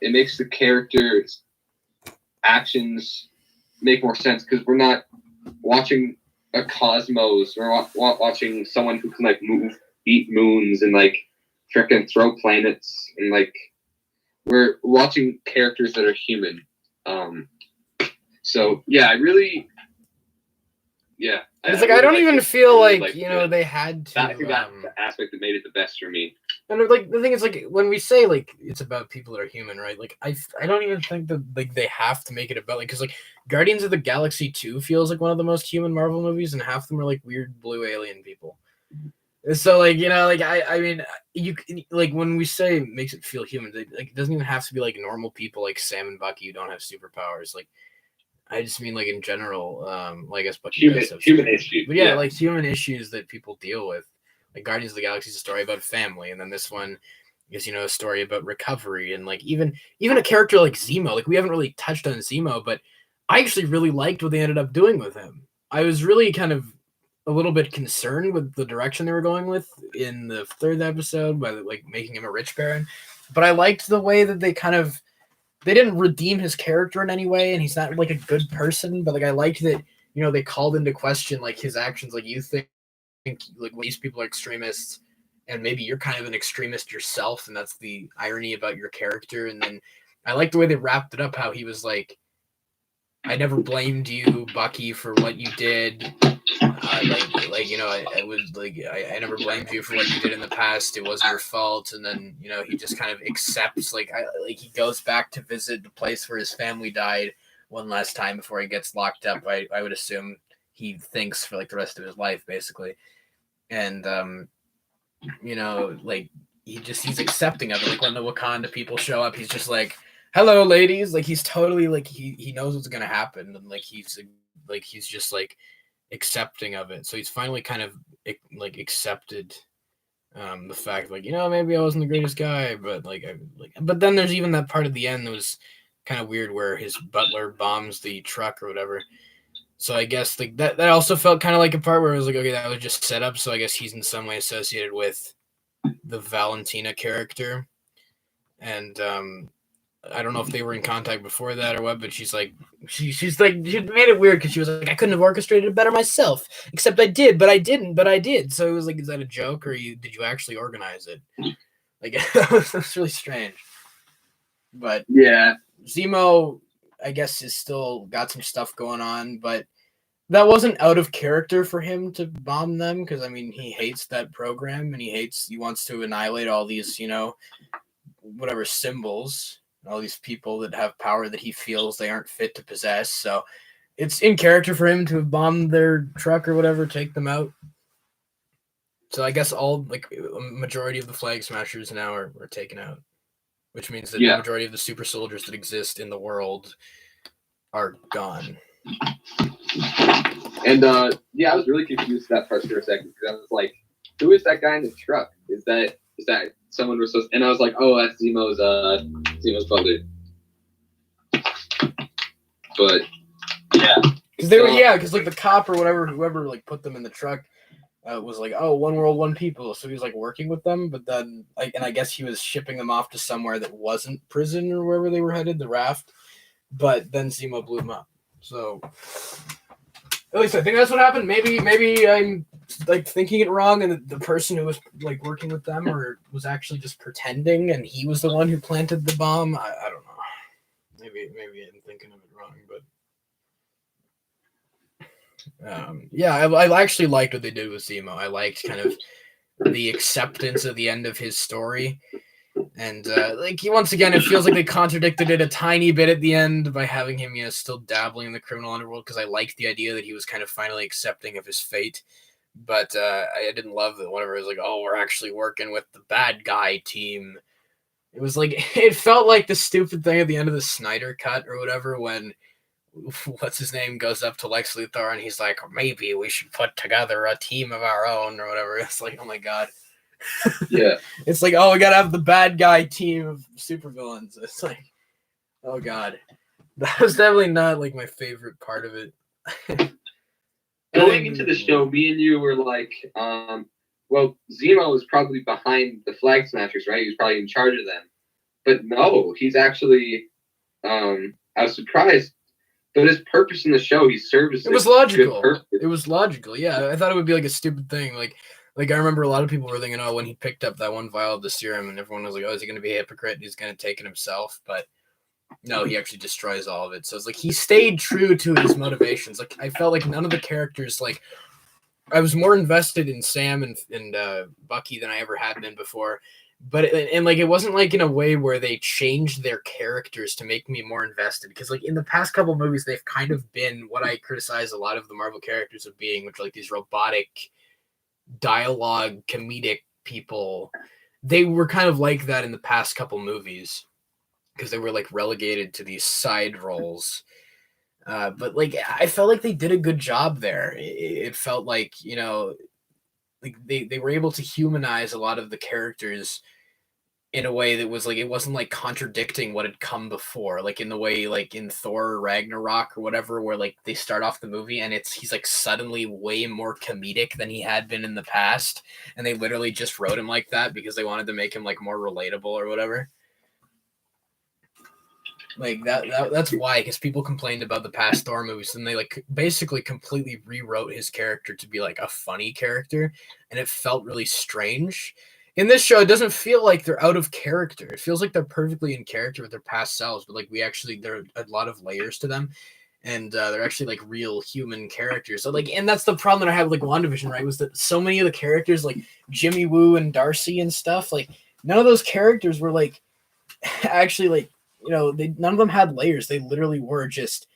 It makes the characters' actions make more sense because we're not watching a cosmos. We're watching someone who can like eat moons and like frickin' throw planets, and like we're watching characters that are human. So yeah,
it's like I don't even feel like you know they had to.
I think that's the aspect that made it the best for me.
And like the thing is, like when we say like it's about people that are human, right? Like I don't even think that like they have to make it about like because like Guardians of the Galaxy 2 feels like one of the most human Marvel movies, and half of them are like weird blue alien people. So like you know like I mean you like when we say makes it feel human, like it doesn't even have to be like normal people like Sam and Bucky who don't have superpowers. Like I just mean like in general, well, I guess Bucky
human issues.
But yeah, like human issues that people deal with. Like Guardians of the Galaxy is a story about family, and then this one is, you know, a story about recovery, and like even a character like Zemo. Like we haven't really touched on Zemo, but I actually really liked what they ended up doing with him. I was really kind of a little bit concerned with the direction they were going with in the third episode by like making him a rich baron, but I liked the way that they didn't redeem his character in any way, and he's not like a good person, but like I liked that, you know, they called into question like his actions. Like you think like these people are extremists, and maybe you're kind of an extremist yourself, and that's the irony about your character. And then I like the way they wrapped it up, how he was like, I never blamed you, Bucky, for what you did. Like you know, I was like, I never blamed you for what you did in the past. It wasn't your fault. And then, you know, he just kind of accepts, like he goes back to visit the place where his family died one last time before he gets locked up. I would assume he thinks for like the rest of his life, basically. And you know, like he's accepting of it. Like when the Wakanda people show up, he's just like, hello ladies. Like he's totally like he knows what's gonna happen, and like he's just like accepting of it. So he's finally kind of like accepted the fact, like, you know, maybe I wasn't the greatest guy, but but then there's even that part at the end that was kind of weird where his butler bombs the truck or whatever. So I guess like that also felt kind of like a part where it was like, okay, that was just set up. So I guess he's in some way associated with the Valentina character. And I don't know if they were in contact before that or what, but she's like, she's like, she made it weird because she was like, I couldn't have orchestrated it better myself, except I did, but I didn't, but I did. So it was like, is that a joke, or did you actually organize it? Like, that's really strange. But
yeah,
Zemo, I guess, is still got some stuff going on, but that wasn't out of character for him to bomb them, because I mean, he hates that program, and he wants to annihilate all these, you know, whatever symbols, all these people that have power that he feels they aren't fit to possess. So it's in character for him to have bombed their truck or whatever, take them out. So I guess all like a majority of the Flag Smashers now are taken out, which means that the majority of the super soldiers that exist in the world are gone.
And I was really confused with that part for a second, because I was like, who is that guy in the truck? Is that someone we're supposed to, and I was like, oh, that's Zemo's brother. But yeah,
because like the cop or whoever like put them in the truck was like, oh, one world, one people. So he was like working with them, but then I guess he was shipping them off to somewhere that wasn't prison or wherever they were headed, the raft. But then Zemo blew them up. So at least I think that's what happened. Maybe I'm like thinking it wrong, and the person who was like working with them or was actually just pretending, and he was the one who planted the bomb. I don't know. Maybe I'm thinking of it wrong, but yeah, I actually liked what they did with Zemo. I liked kind of the acceptance at the end of his story. And like once again, it feels like they contradicted it a tiny bit at the end by having him, you know, still dabbling in the criminal underworld, because I liked the idea that he was kind of finally accepting of his fate. But I didn't love that whenever it was like, oh, we're actually working with the bad guy team. It was like, it felt like the stupid thing at the end of the Snyder Cut or whatever, when what's his name goes up to Lex Luthor and he's like, maybe we should put together a team of our own or whatever. It's like, oh my god.
Yeah.
It's like, oh, we gotta have the bad guy team of supervillains. It's like, oh god. That was definitely not like my favorite part of it.
Going into the show, me and you were like, well, Zemo was probably behind the Flag Smashers, right? He was probably in charge of them. But no, he's actually, I was surprised. But his purpose in the show, he serves.
It was logical. It was logical. Yeah, I thought it would be like a stupid thing. Like I remember a lot of people were thinking, oh, when he picked up that one vial of the serum, and everyone was like, oh, is he going to be a hypocrite? He's going to take it himself. But no, he actually destroys all of it. So it's like he stayed true to his motivations. Like I felt like none of the characters, like I was more invested in Sam and Bucky than I ever had been before. But it wasn't like in a way where they changed their characters to make me more invested, because like in the past couple movies they've kind of been what I criticize a lot of the Marvel characters of being, which are like these robotic dialogue comedic people. They were kind of like that in the past couple movies because they were like relegated to these side roles. But like I felt like they did a good job there. It felt like, you know, like they were able to humanize a lot of the characters in a way that was like, it wasn't like contradicting what had come before, like in the way like in Thor Ragnarok or whatever, where like they start off the movie and he's like suddenly way more comedic than he had been in the past, and they literally just wrote him like that because they wanted to make him like more relatable or whatever. Like that's why, because people complained about the past Thor movies and they like basically completely rewrote his character to be like a funny character, and it felt really strange. In this show, it doesn't feel like they're out of character. It feels like they're perfectly in character with their past selves, but like there are a lot of layers to them, and they're actually like real human characters. So like, and that's the problem that I have with like WandaVision, right? Was that so many of the characters, like Jimmy Woo and Darcy and stuff, like none of those characters were like actually like, you know, none of them had layers. They literally were just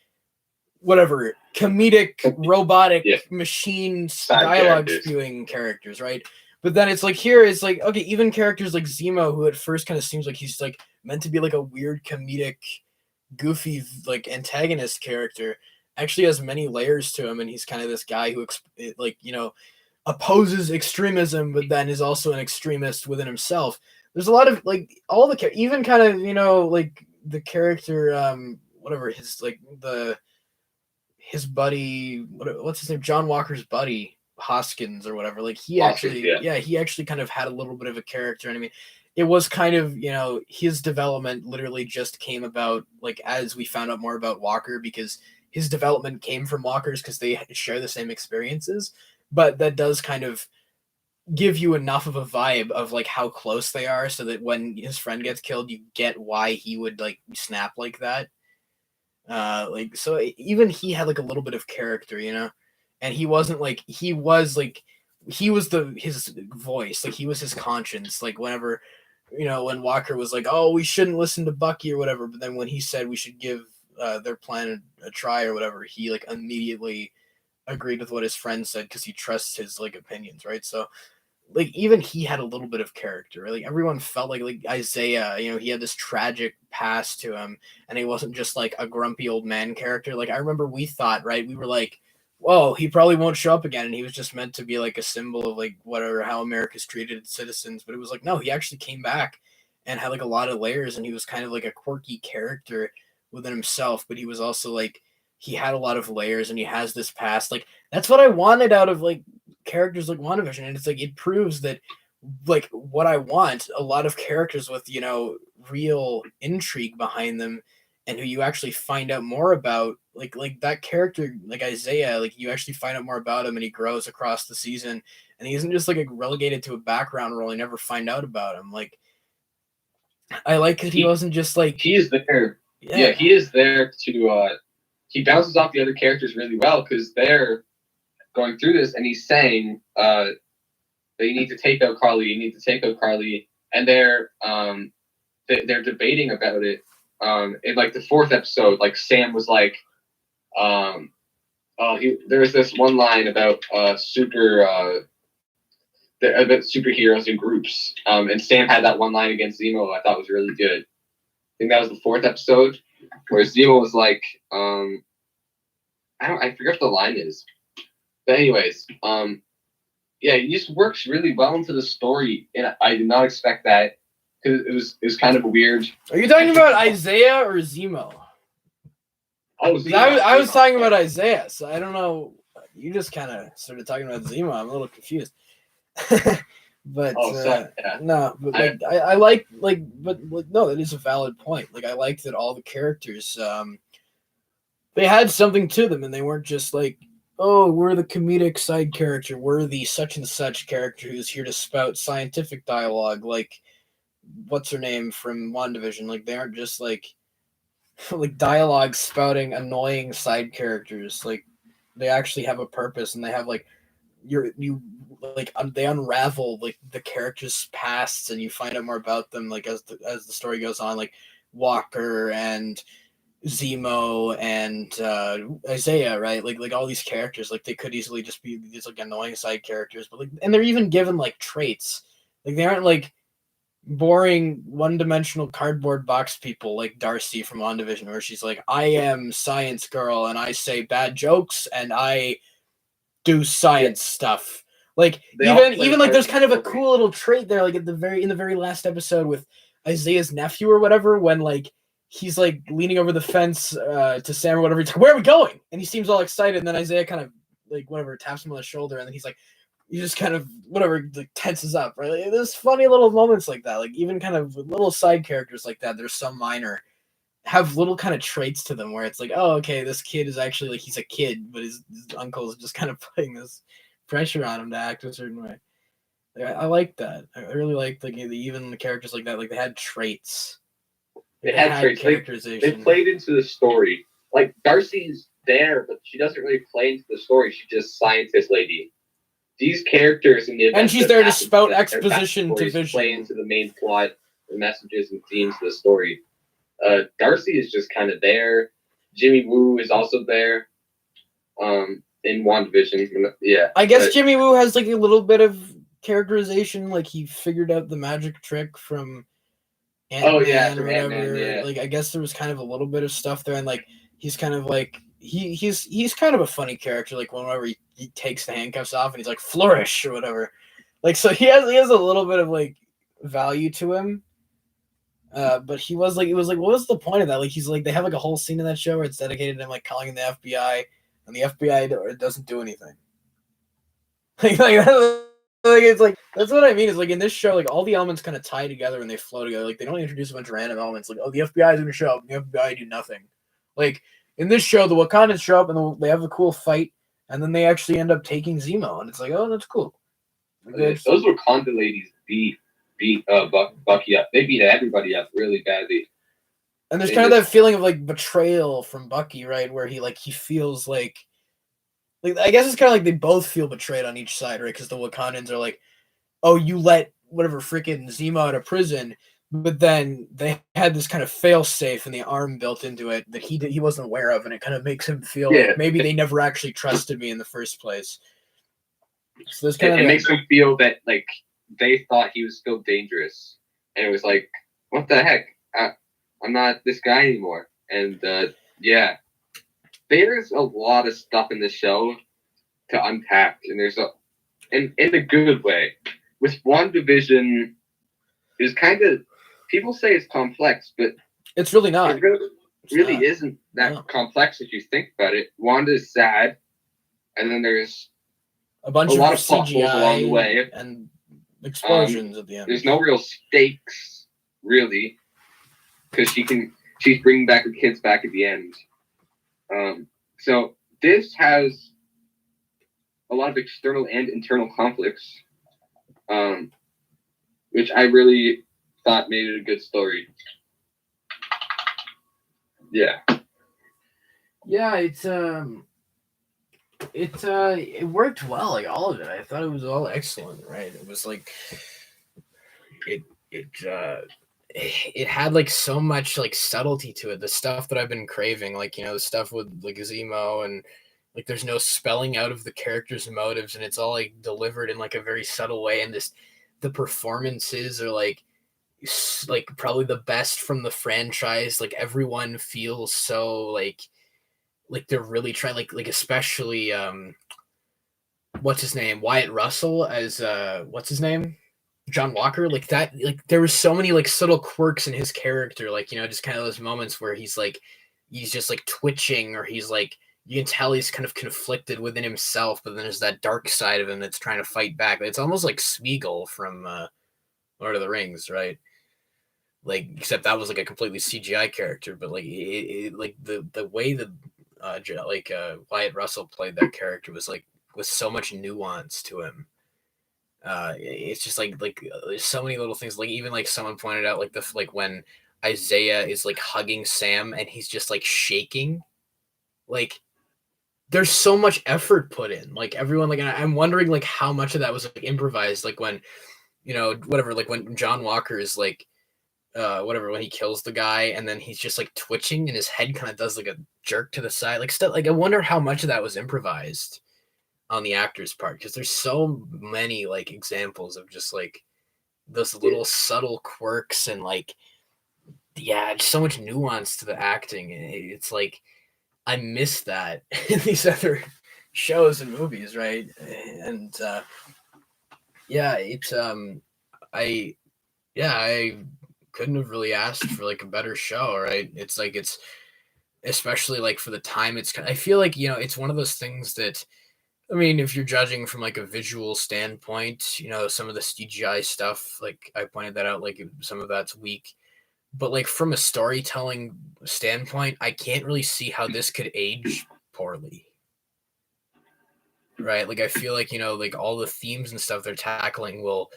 whatever comedic robotic machine dialogue spewing characters, right? But then it's like here it's like, okay, even characters like Zemo, who at first kind of seems like he's like meant to be like a weird comedic goofy like antagonist character, actually has many layers to him, and he's kind of this guy who like, you know, opposes extremism but then is also an extremist within himself. There's a lot of like all the even kind of, you know, like the character whatever his like his buddy, what's his name, John Walker's buddy Hoskins or whatever, like he actually he actually kind of had a little bit of a character. And I mean, it was kind of, you know, his development literally just came about like as we found out more about Walker, because his development came from Walker's because they share the same experiences. But that does kind of give you enough of a vibe of like how close they are, so that when his friend gets killed, you get why he would like snap like that. Like, so even he had like a little bit of character, you know, and he wasn't like, he was his voice, like he was his conscience. Like whenever, you know, when Walker was like, oh, we shouldn't listen to Bucky or whatever, but then when he said we should give their plan a try or whatever, he like immediately agreed with what his friend said because he trusts his like opinions, right? So like even he had a little bit of character. Like everyone felt like Isaiah, you know, he had this tragic past to him, and he wasn't just like a grumpy old man character. Like I remember we thought, right, we were like, whoa, he probably won't show up again, and he was just meant to be like a symbol of like whatever, how America's treated its citizens. But it was like, no, he actually came back and had like a lot of layers, and he was kind of like a quirky character within himself, but he was also like, he had a lot of layers, and he has this past. Like that's what I wanted out of like characters like WandaVision, and it's like it proves that like what I want, a lot of characters with, you know, real intrigue behind them, and who you actually find out more about, like that character like Isaiah, like you actually find out more about him and he grows across the season, and he isn't just like relegated to a background role. You never find out about him. Like I like that he wasn't just like,
he is there. Yeah, he is there to he bounces off the other characters really well because they're going through this, and he's saying that you need to take out Carly, and they're debating about it. In like the fourth episode, like Sam was like, there was this one line about superheroes in groups, and Sam had that one line against Zemo I thought was really good. I think that was the fourth episode where Zemo was like, I forget what the line is. But anyways, yeah, he just works really well into the story, and I did not expect that because it was kind of weird.
Are you talking about Isaiah or Zemo?
Oh, Zemo.
I was talking about Isaiah, so I don't know. You just kind of started talking about Zemo. I'm a little confused. But
yeah.
No, but like I like but no, that is a valid point. Like I liked that all the characters they had something to them, and they weren't just like, oh, we're the comedic side character, we're the such and such character who's here to spout scientific dialogue, like what's her name from WandaVision. Like they aren't just like like dialogue spouting annoying side characters. Like they actually have a purpose, and they have like they unravel like the characters' pasts, and you find out more about them like as the story goes on. Like Walker and Zemo and Isaiah, right? Like all these characters, like they could easily just be these like annoying side characters, but like, and they're even given like traits. Like they aren't like boring one-dimensional cardboard box people like Darcy from WandaVision, where she's like, I am science girl and I say bad jokes and I do science stuff. Like even like there's kind of a cool little trait there, like in the very last episode with Isaiah's nephew or whatever, when like he's like leaning over the fence to Sam or whatever. He's like, where are we going? And he seems all excited, and then Isaiah kind of like whatever taps him on the shoulder, and then he's like, he just kind of whatever like tenses up, right? Like, there's funny little moments like that, like even kind of little side characters like that. There's some minor have little kind of traits to them where it's like, oh, okay, this kid is actually like he's a kid, but his uncle is just kind of putting this pressure on him to act a certain way. Like, I like that. I really like like even the characters like that. Like they had traits.
They had traits. They played into the story. Like Darcy's there, but she doesn't really play into the story. She's just scientist lady. These characters in the
and she's there to spout exposition to Vision.
Play into the main plot, the messages and themes of the story. Darcy is just kind of there. Jimmy Woo is also there. In WandaVision, yeah.
I guess Jimmy Woo has like a little bit of characterization, like he figured out the magic trick from Ant-Man or whatever. Ant-Man, yeah. Like I guess there was kind of a little bit of stuff there, and like he's kind of like he's kind of a funny character. Like whenever he takes the handcuffs off and he's like flourish or whatever. Like so he has a little bit of like value to him. But it was like, what was the point of that? Like he's like they have like a whole scene in that show where it's dedicated to him like calling in the FBI, and the FBI doesn't do anything. Like it's like that's what I mean. Is like in this show, like all the elements kind of tie together and they flow together. Like they don't introduce a bunch of random elements. Like, oh, the FBI is going to show up, and the FBI do nothing. Like in this show, the Wakandans show up and they have a cool fight, and then they actually end up taking Zemo, and it's like, oh, that's cool.
Like, those Wakanda ladies beat Bucky up. They beat everybody up really badly.
And there's kind of that feeling of like betrayal from Bucky, right? Where he feels like I guess it's kind of like they both feel betrayed on each side, right? Because the Wakandans are like, oh, you let whatever freaking Zemo out of prison, but then they had this kind of fail safe and the arm built into it that he wasn't aware of, and it kind of makes him feel like maybe they never actually trusted me in the first place. So it
makes him feel that like they thought he was still dangerous, and it was like, what the heck? I'm not this guy anymore. And yeah. There's a lot of stuff in the show to unpack, and in a good way. With WandaVision, it's kind of people say it's complex, but
it's really not.
It really isn't that complex if you think about it. Wanda's sad, and then there's
a lot of CGI
along the way
and explosions at the end.
There's no real stakes, really, because she's bringing back her kids back at the end. So this has a lot of external and internal conflicts, which I really thought made it a good story. Yeah.
Yeah, it worked well, like all of it. I thought it was all excellent, right? It was like it had like so much like subtlety to it, the stuff that I've been craving, like, you know, the stuff with like Zemo, and like there's no spelling out of the characters' motives, and it's all like delivered in like a very subtle way, and the performances are like probably the best from the franchise. Like everyone feels so like like they're really trying, like especially what's his name, Wyatt Russell as what's his name, John Walker, like that, like there was so many like subtle quirks in his character, like, you know, just kind of those moments where he's just like twitching, or he's like, you can tell he's kind of conflicted within himself, but then there's that dark side of him that's trying to fight back. It's almost like Smeagol from Lord of the Rings, right? Like, except that was like a completely CGI character, but like like the way that Wyatt Russell played that character was like with so much nuance to him. It's just like there's so many little things. Like even like someone pointed out, like when Isaiah is like hugging Sam and he's just like shaking, like there's so much effort put in. Like everyone, like, and I'm wondering like how much of that was like improvised. Like when, you know, whatever, like when John Walker is like whatever, when he kills the guy and then he's just like twitching and his head kind of does like a jerk to the side, like stuff. Like I wonder how much of that was improvised on the actor's part, because there's so many like examples of just like those little subtle quirks and like, yeah, just so much nuance to the acting. It's like I miss that in these other shows and movies, right? And yeah, it's I couldn't have really asked for like a better show, right? It's like, it's especially like for the time, it's I feel like, you know, it's one of those things that, I mean, if you're judging from like a visual standpoint, you know, some of the CGI stuff, like I pointed that out, like some of that's weak. But like from a storytelling standpoint, I can't really see how this could age poorly. Right? Like I feel like, you know, like all the themes and stuff they're tackling will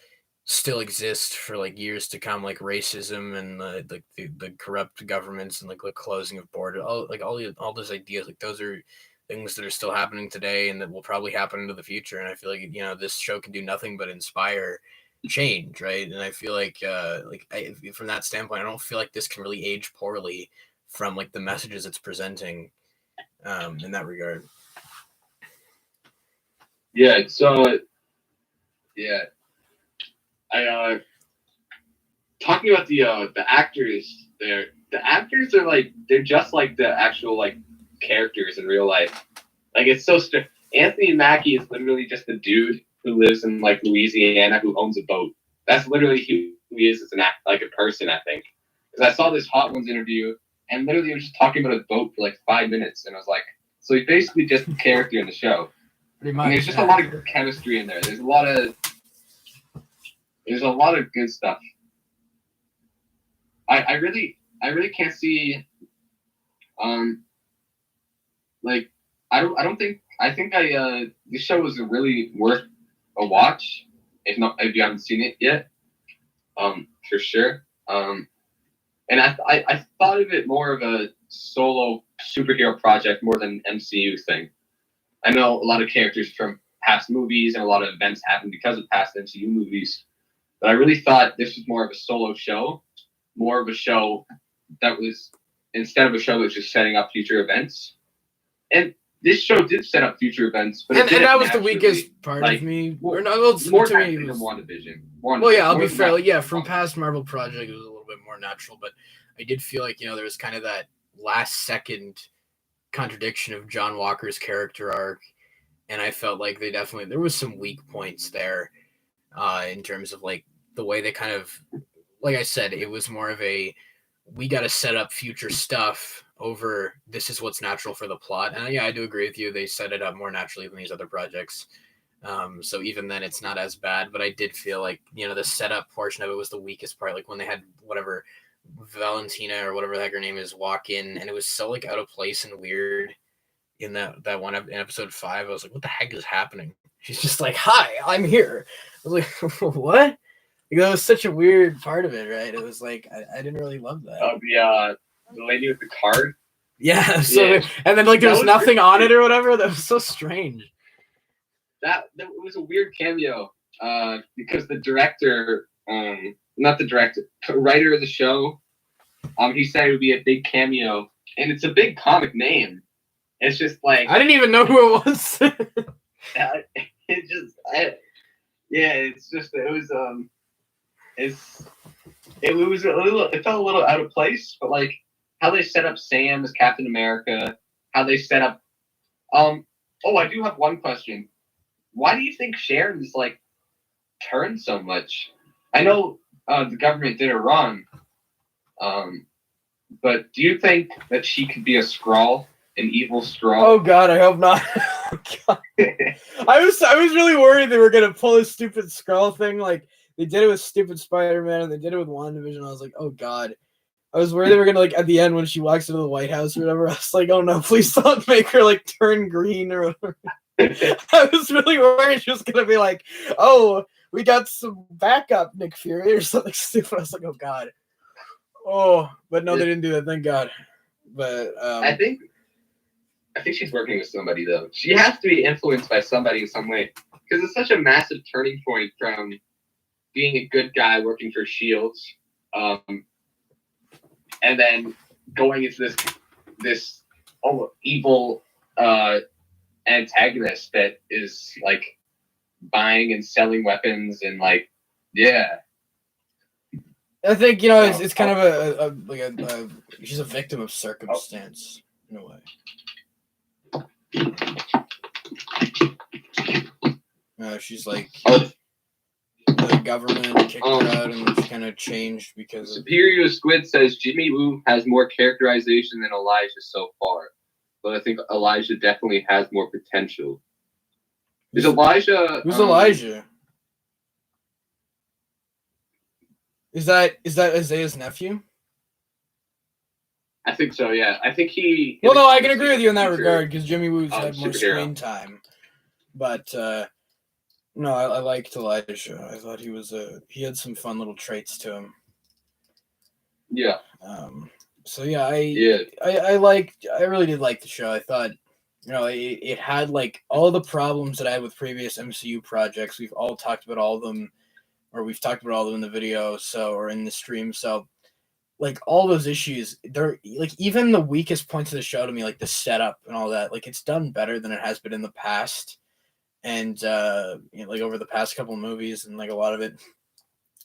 still exist for like years to come, like racism and like the corrupt governments and like the closing of borders, all those ideas, like those are things that are still happening today and that will probably happen into the future. And I feel like, you know, this show can do nothing but inspire change, right? And I feel like from that standpoint, I don't feel like this can really age poorly from like the messages it's presenting in that regard.
Yeah, so yeah, I talking about the actors there. The actors are like, they're just like the actual like characters in real life. Like it's so Anthony Mackie is literally just a dude who lives in like Louisiana who owns a boat. That's literally who he is as like a person, I think. Because I saw this Hot Ones interview and literally he was just talking about a boat for like 5 minutes, and I was like, so he's basically just a character in the show.
Pretty much.
I mean, there's just a lot of chemistry in there. There's a lot of good stuff. I really can't see like I think this show was really worth a watch if you haven't seen it yet, for sure. And I thought of it more of a solo superhero project more than an MCU thing. I know a lot of characters from past movies and a lot of events happen because of past MCU movies, but I really thought this was more of a solo show, more of a show that was, instead of a show that was just setting up future events. And this show did set up future events, but
and that was the weakest part of me.
More than WandaVision.
Well, yeah, I'll be fair. Like, yeah, from past Marvel project, it was a little bit more natural, but I did feel like, you know, there was kind of that last second contradiction of John Walker's character arc, and I felt like there was some weak points there in terms of like the way they kind of, like I said, it was more of a, we got to set up future stuff over this is what's natural for the plot. And yeah, I do agree with you. They set it up more naturally than these other projects. So even then it's not as bad, but I did feel like, you know, the setup portion of it was the weakest part. Like when they had whatever Valentina or whatever the heck her name is walk in, and it was so like out of place and weird in that one in episode 5. I was like, what the heck is happening? She's just like, hi, I'm here. I was like, what? Like, that was such a weird part of it, right? It was like I didn't really love that.
Oh, the lady with the card.
Yeah. So yeah. And then like there was nothing on it or whatever. That was so strange.
That was a weird cameo. Because the director, not the director, writer of the show, he said it would be a big cameo, and it's a big comic name. It's just like
I didn't even know who it was.
It felt a little out of place, but like how they set up Sam as Captain America, how they set up. I do have one question. Why do you think Sharon's like turned so much? I know the government did her wrong, but do you think that she could be a Skrull, an evil Skrull?
Oh God, I hope not. Oh, God. I was really worried they were gonna pull a stupid Skrull thing. Like they did it with stupid Spider-Man and they did it with WandaVision. I was like, oh God. I was worried they were gonna like at the end when she walks into the White House or whatever. I was like, oh no, please don't make her like turn green or whatever. I was really worried she was gonna be like, oh, we got some backup Nick Fury or something stupid. I was like, oh God. Oh, but no, they didn't do that. Thank God. But
I think she's working with somebody though. She has to be influenced by somebody in some way because it's such a massive turning point from being a good guy working for Shields, and then going into this evil antagonist that is like buying and selling weapons and like
I think it's kind of she's a victim of circumstance in a way. She's like the government kicked her out and she kind of changed because
Superior Squid says Jimmy Woo has more characterization than Elijah so far, but I think Elijah definitely has more potential. Is Elijah?
Who's Elijah? Is that Isaiah's nephew?
I think so. Yeah, I think he.
Well, no, I can agree with you in that regard because Jimmy Woo's had more screen time, but no, I liked Elijah. I thought he had some fun little traits to him.
Yeah.
So yeah, I really did like the show. I thought, it had like all the problems that I had with previous MCU projects. We've all talked about all of them, or we've talked about all of them in the video, or in the stream. So, like all those issues, they're like even the weakest points of the show to me, like the setup and all that. Like it's done better than it has been in the past, and like over the past couple of movies and like a lot of it.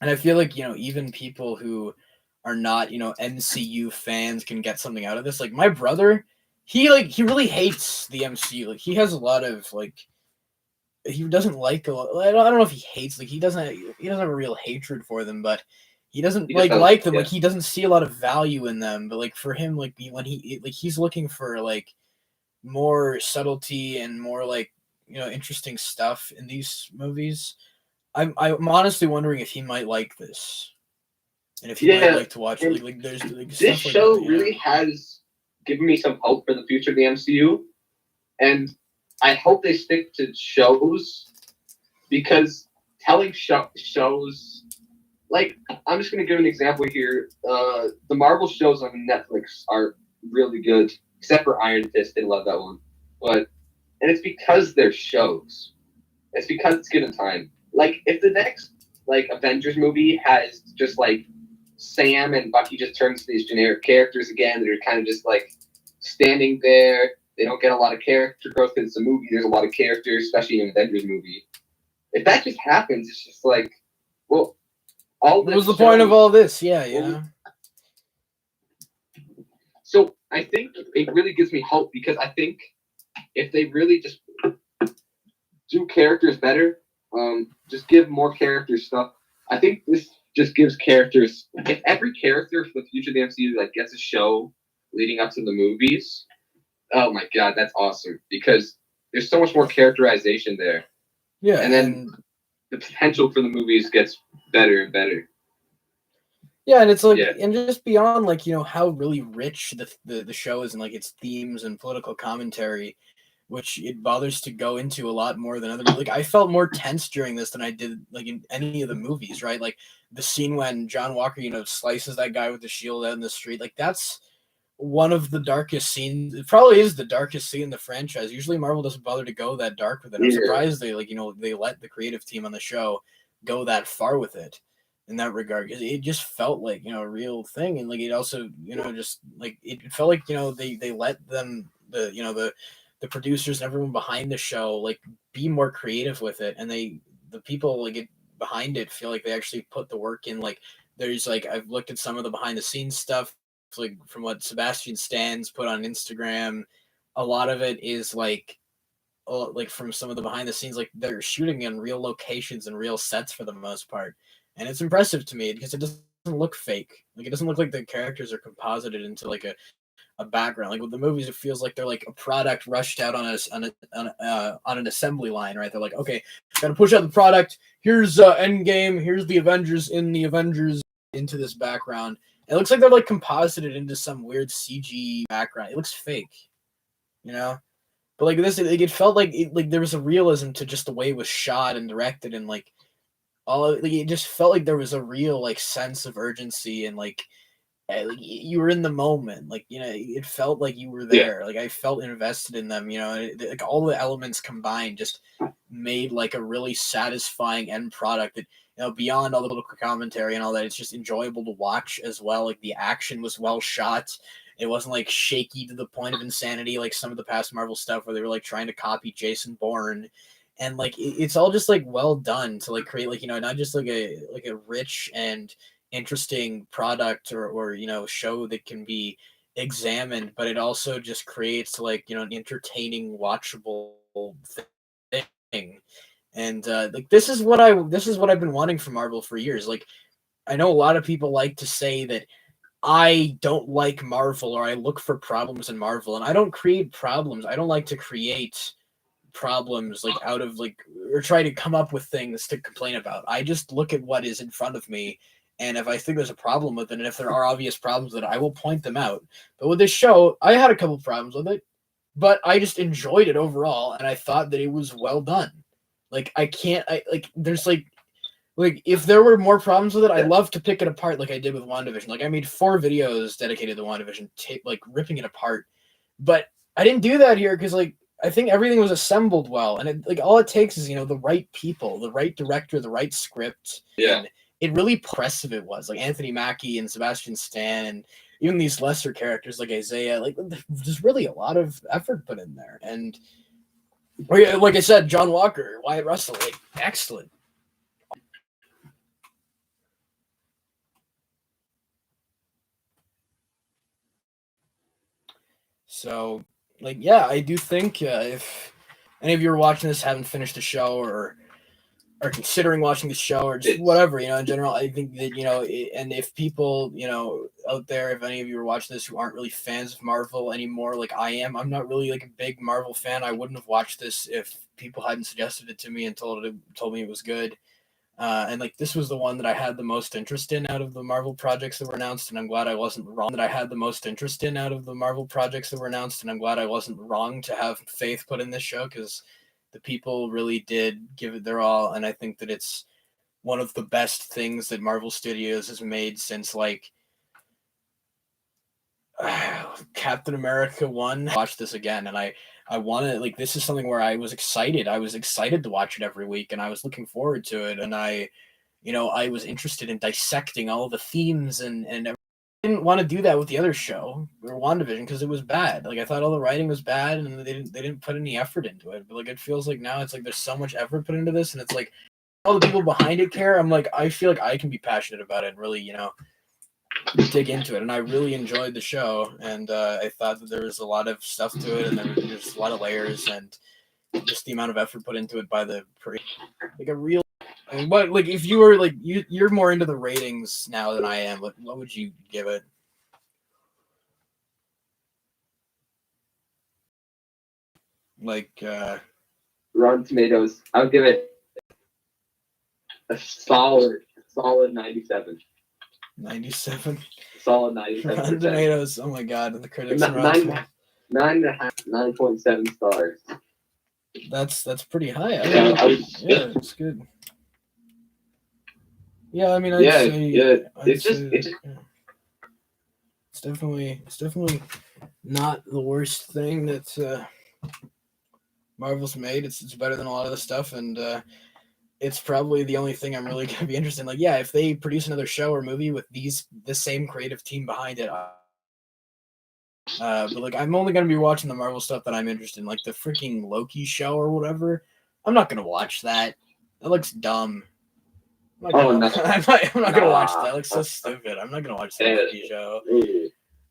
And I feel like even people who are not MCU fans can get something out of this. Like my brother, he really hates the MCU. Like he has a lot of like he doesn't like a lot. I don't know if he hates he doesn't have a real hatred for them, but he doesn't like them. Yeah. Like he doesn't see a lot of value in them. But like for him, like when he's looking for like more subtlety and more like interesting stuff in these movies. I'm honestly wondering if he might like this. And if you might like to watch it, like there's like
this
stuff
show
like that,
really has given me some hope for the future of the MCU, and I hope they stick to shows because telling shows like I'm just gonna give an example here. The Marvel shows on Netflix are really good, except for Iron Fist. They love that one, and it's because they're shows. It's because it's given time. Like if the next Avengers movie has just like Sam and Bucky just turns to these generic characters again that are kind of just like standing there. They don't get a lot of character growth because it's a movie. There's a lot of characters, especially in an Avengers movie. If that just happens, it's just like, well, all this.
What was the point of all this? Yeah.
So I think it really gives me hope because I think if they really just do characters better, just give more characters stuff. I think this just gives characters. If every character for the future of the MCU gets a show leading up to the movies, oh my God, that's awesome because there's so much more characterization there.
Yeah,
and then the potential for the movies gets better and better.
Yeah, and it's like, and just beyond how really rich the show is and its themes and political commentary, which it bothers to go into a lot more than other. Like I felt more tense during this than I did in any of the movies, right? Like the scene when John Walker, slices that guy with the shield out in the street. Like that's one of the darkest scenes. It probably is the darkest scene in the franchise. Usually Marvel doesn't bother to go that dark with it. I'm surprised they they let the creative team on the show go that far with it in that regard, because it just felt like a real thing, and it also just it felt like they let them the producers and everyone behind the show be more creative with it, and the people behind it feel like they actually put the work in. There's I've looked at some of the behind the scenes stuff from what Sebastian Stans put on Instagram, a lot of it is like from some of the behind the scenes, like they're shooting in real locations and real sets for the most part, and it's impressive to me because it doesn't look fake. Like it doesn't look like the characters are composited into like a background. Like with the movies, it feels like they're like a product rushed out on an assembly line, right? They're like, okay, gotta push out the product. Here's Endgame. Here's the Avengers in the Avengers into this background. It looks like they're like composited into some weird CG background. It looks fake, you know. But like this, like it felt like there was a realism to just the way it was shot and directed, and like it just felt like there was a real like sense of urgency and like you were in the moment, like it felt like you were there. Yeah. Like I felt invested in them, like all the elements combined just made like a really satisfying end product that beyond all the political commentary and all that, it's just enjoyable to watch as well. Like the action was well shot. It wasn't like shaky to the point of insanity like some of the past Marvel stuff where they were like trying to copy Jason Bourne. And like it's all just like well done to like create like not just like a rich and interesting product or show that can be examined, but it also just creates like an entertaining, watchable thing. And like this is what I've been wanting from Marvel for years. Like I know a lot of people like to say that I don't like Marvel or I look for problems in Marvel, and I don't create problems. I don't like to create problems like out of like or try to come up with things to complain about. I just look at what is in front of me, and if I think there's a problem with it, and if there are obvious problems with it, I will point them out. But with this show, I had a couple problems with it, but I just enjoyed it overall, and I thought that it was well done. Like there's like if there were more problems with it, I'd love to pick it apart like I did with WandaVision. Like I made 4 videos dedicated to WandaVision, like ripping it apart. But I didn't do that here because like I think everything was assembled well, and it, like all it takes is the right people, the right director, the right script.
Yeah.
And it really impressive it was. Like Anthony Mackie and Sebastian Stan and even these lesser characters like Isaiah, like there's really a lot of effort put in there. And like I said, John Walker, Wyatt Russell, like excellent. So, like, yeah, I do think if any of you are watching this, haven't finished the show, or are considering watching the show, or just whatever, in general, I think that, and if people, out there, if any of you are watching this who aren't really fans of Marvel anymore, like I am, I'm not really like a big Marvel fan. I wouldn't have watched this if people hadn't suggested it to me and told me it was good. And like this was the one that I had the most interest in out of the Marvel projects that were announced, and I'm glad I wasn't wrong. To have faith put in this show, because the people really did give it their all, and I think that it's one of the best things that Marvel Studios has made since like Captain America 1. Watch this again, and I wanted, like, this is something where I was excited. I was excited to watch it every week, and I was looking forward to it, and I was interested in dissecting all the themes and I didn't want to do that with the other show, or WandaVision, because it was bad. Like I thought all the writing was bad, and they didn't put any effort into it. But like it feels like now it's like there's so much effort put into this, and it's like all the people behind it care. I'm like, I feel like I can be passionate about it and really, dig into it, and I really enjoyed the show, and I thought that there was a lot of stuff to it, and there's a lot of layers, and just the amount of effort put into it by like a real. I mean, but like if you were like you're more into the ratings now than I am, what would you give it? Like
Rotten Tomatoes, I would give it a solid 97.
97.
Solid 97.
Rotten Tomatoes. Oh my god, the critics.
9.5, 9.7 stars.
That's pretty high. Yeah, it's good. Yeah, I mean, I'd say it's definitely not the worst thing that Marvel's made. It's better than a lot of the stuff, and it's probably the only thing I'm really gonna be interested in. Like, yeah, if they produce another show or movie with the same creative team behind it, but like I'm only gonna be watching the Marvel stuff that I'm interested in, like the freaking Loki show or whatever. I'm not gonna watch that. That looks dumb. I'm not gonna watch that. It looks so stupid. I'm not gonna watch the Loki show.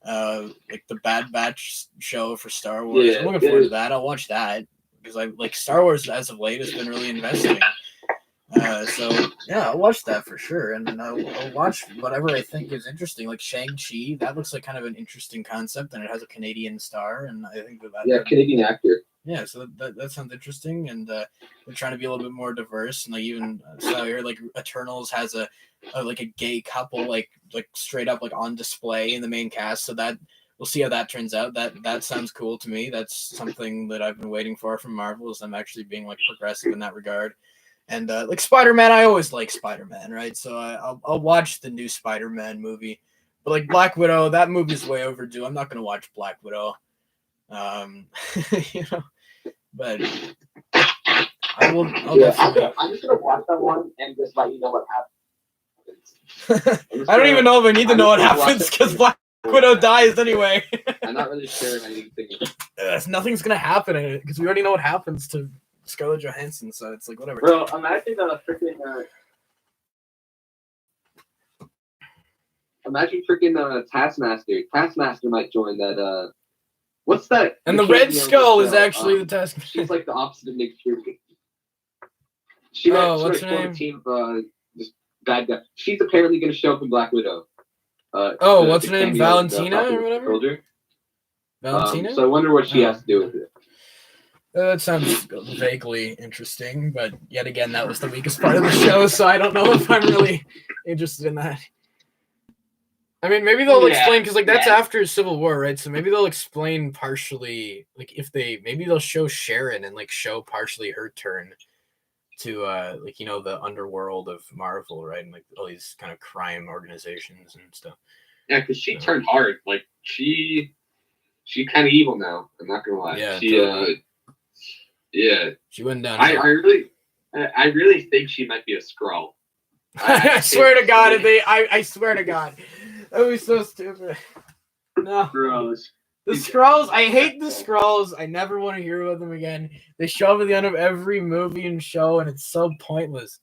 like the Bad Batch show for Star Wars.
Yeah,
I'm looking forward to that. I'll watch that because I like Star Wars as of late has been really investing. So yeah, I'll watch that for sure, and I'll watch whatever I think is interesting, like Shang-Chi. That looks like kind of an interesting concept, and it has a Canadian star, and I think that
Canadian actor.
Yeah, so that sounds interesting, and they're trying to be a little bit more diverse, and like even so here, like Eternals has a like a gay couple, like straight up like on display in the main cast, so that we'll see how that turns out. That sounds cool to me. That's something that I've been waiting for from Marvel, is them actually being like progressive in that regard. And like Spider-Man, I always like Spider-Man, right? So I'll watch the new Spider-Man movie, but like Black Widow, that movie's way overdue. I'm not gonna watch Black Widow. You know, but I'll definitely.
I'm just gonna watch that one and just let you know what happens.
I don't even know if I need to know what happens because Black Widow dies anyway.
I'm not really sure if anything.
Nothing's gonna happen in it because we already know what happens to Scarlett Johansson, so it's like whatever.
Bro, imagine freaking. Imagine freaking Taskmaster. Taskmaster might join that. What's that?
And the Red Skull is actually the Taskmaster.
She's like the opposite of Nick Fury. She
what's her
form
name?
a team of just bad guy. She's apparently going to show up in Black Widow.
What's her name? Valentina or whatever?
Soldier.
Valentina?
So I wonder what she has to do with it.
That sounds vaguely interesting, but yet again, that was the weakest part of the show, so I don't know if I'm really interested in that. I mean, maybe they'll explain, because like that's after Civil War, right? So maybe they'll explain partially, like maybe they'll show Sharon and like show partially her turn to like, you know, the underworld of Marvel, right? And like all these kind of crime organizations and stuff.
Yeah, because she turned hard. Like she's kind of evil now. I'm not gonna lie.
Yeah, she went down.
I really think she might be a Skrull.
I swear to God, I swear to God. That would be so stupid. No.
Gross.
The Skrulls, I hate the Skrulls. I never want to hear about them again. They show up at the end of every movie and show, and it's so pointless.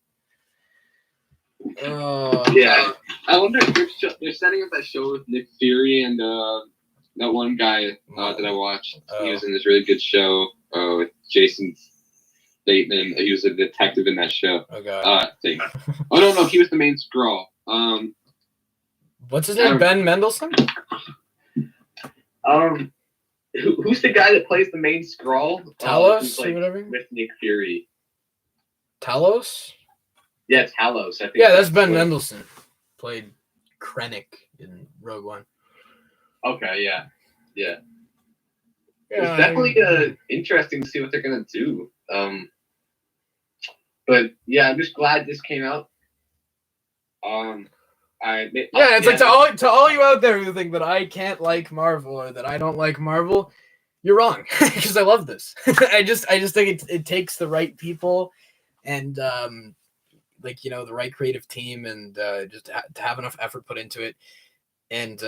Yeah. I wonder if they're setting up that show with Nick Fury and that one guy that I watched. He was in this really good show with Jason Bateman. He was a detective in that show.
Oh, God.
No, he was the main Skrull.
What's his name? Ben Mendelsohn?
Who's the guy that plays the main Skrull?
Talos or whatever?
With Nick Fury.
Talos?
Yeah, Talos. I think.
Yeah, that's Ben Mendelsohn. Played Krennic in Rogue One.
Okay, yeah. It's definitely interesting to see what they're gonna do. But yeah, I'm just glad this came out.
It's like to all you out there who think that I can't like Marvel or that I don't like Marvel, you're wrong, because I love this. I just think it takes the right people and like, you know, the right creative team and just to have enough effort put into it. And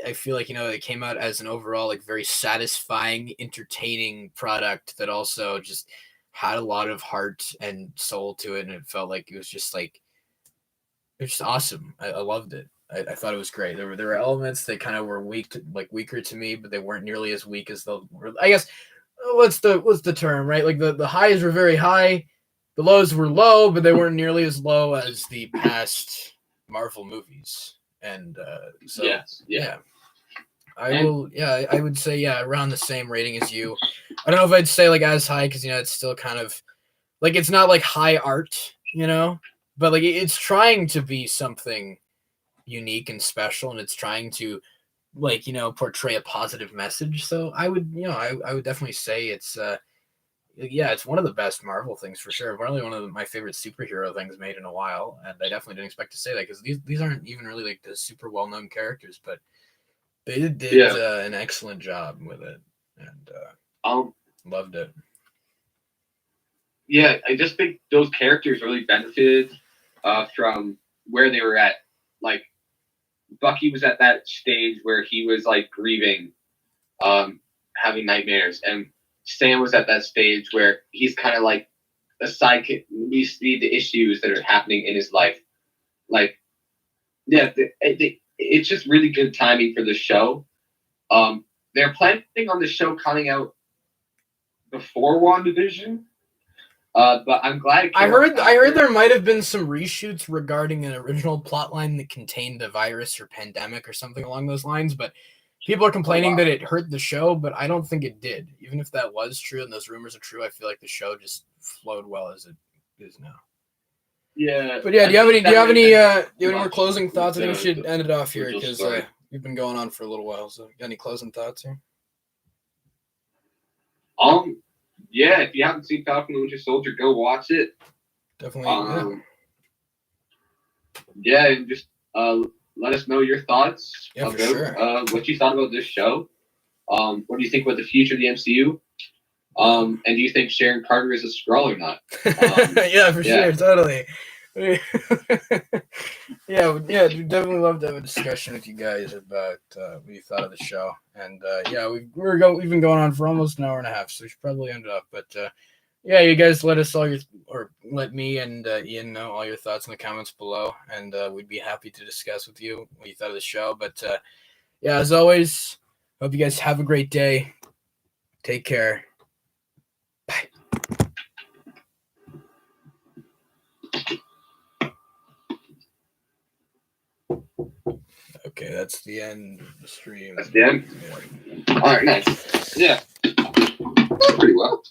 I feel like, you know, it came out as an overall like very satisfying, entertaining product that also just had a lot of heart and soul to it, and it felt like it was just like. It's just awesome. I loved it. I thought it was great. There were elements that kind of were weaker to me, but they weren't nearly as weak as the. I guess what's the term, right? Like the highs were very high, the lows were low, but they weren't nearly as low as the past Marvel movies. And I would say around the same rating as you. I don't know if I'd say like as high because, you know, it's still kind of like it's not like high art, you know. But like it's trying to be something unique and special, and it's trying to, like, you know, portray a positive message. So I would definitely say it's it's one of the best Marvel things for sure. Probably one of my favorite superhero things made in a while, and I definitely didn't expect to say that because these aren't even really like the super well known characters, but they did an excellent job with it, and loved it.
Yeah, I just think those characters really benefited from where they were at. Like, Bucky was at that stage where he was like grieving, having nightmares, and Sam was at that stage where he's kind of like a sidekick. We see the issues that are happening in his life. Like, yeah, it's just really good timing for the show. They're planning on the show coming out before WandaVision. But I'm glad.
I heard there might have been some reshoots regarding an original plotline that contained a virus or pandemic or something along those lines, but people are complaining that it hurt the show, but I don't think it did. Even if that was true and those rumors are true, I feel like the show just flowed well as it is now.
Yeah.
But yeah, do you have any more closing thoughts? I think we should end it off here because we've been going on for a little while. So, got any closing thoughts here?
Yeah, if you haven't seen Falcon and Winter Soldier, go watch it.
Definitely.
Yeah, and just let us know your thoughts
about
what you thought about this show. What do you think about the future of the MCU? And do you think Sharon Carter is a Skrull or not?
Yeah, for sure, totally. yeah, we'd definitely love to have a discussion with you guys about what you thought of the show. And we've been going on for almost an hour and a half, so we should probably end it up. But you guys let me and Ian know all your thoughts in the comments below, and we'd be happy to discuss with you what you thought of the show. But as always, hope you guys have a great day. Take care. Bye. Okay, that's the end of the stream.
That's the end? Yeah. All right, nice. Yeah. That's pretty well.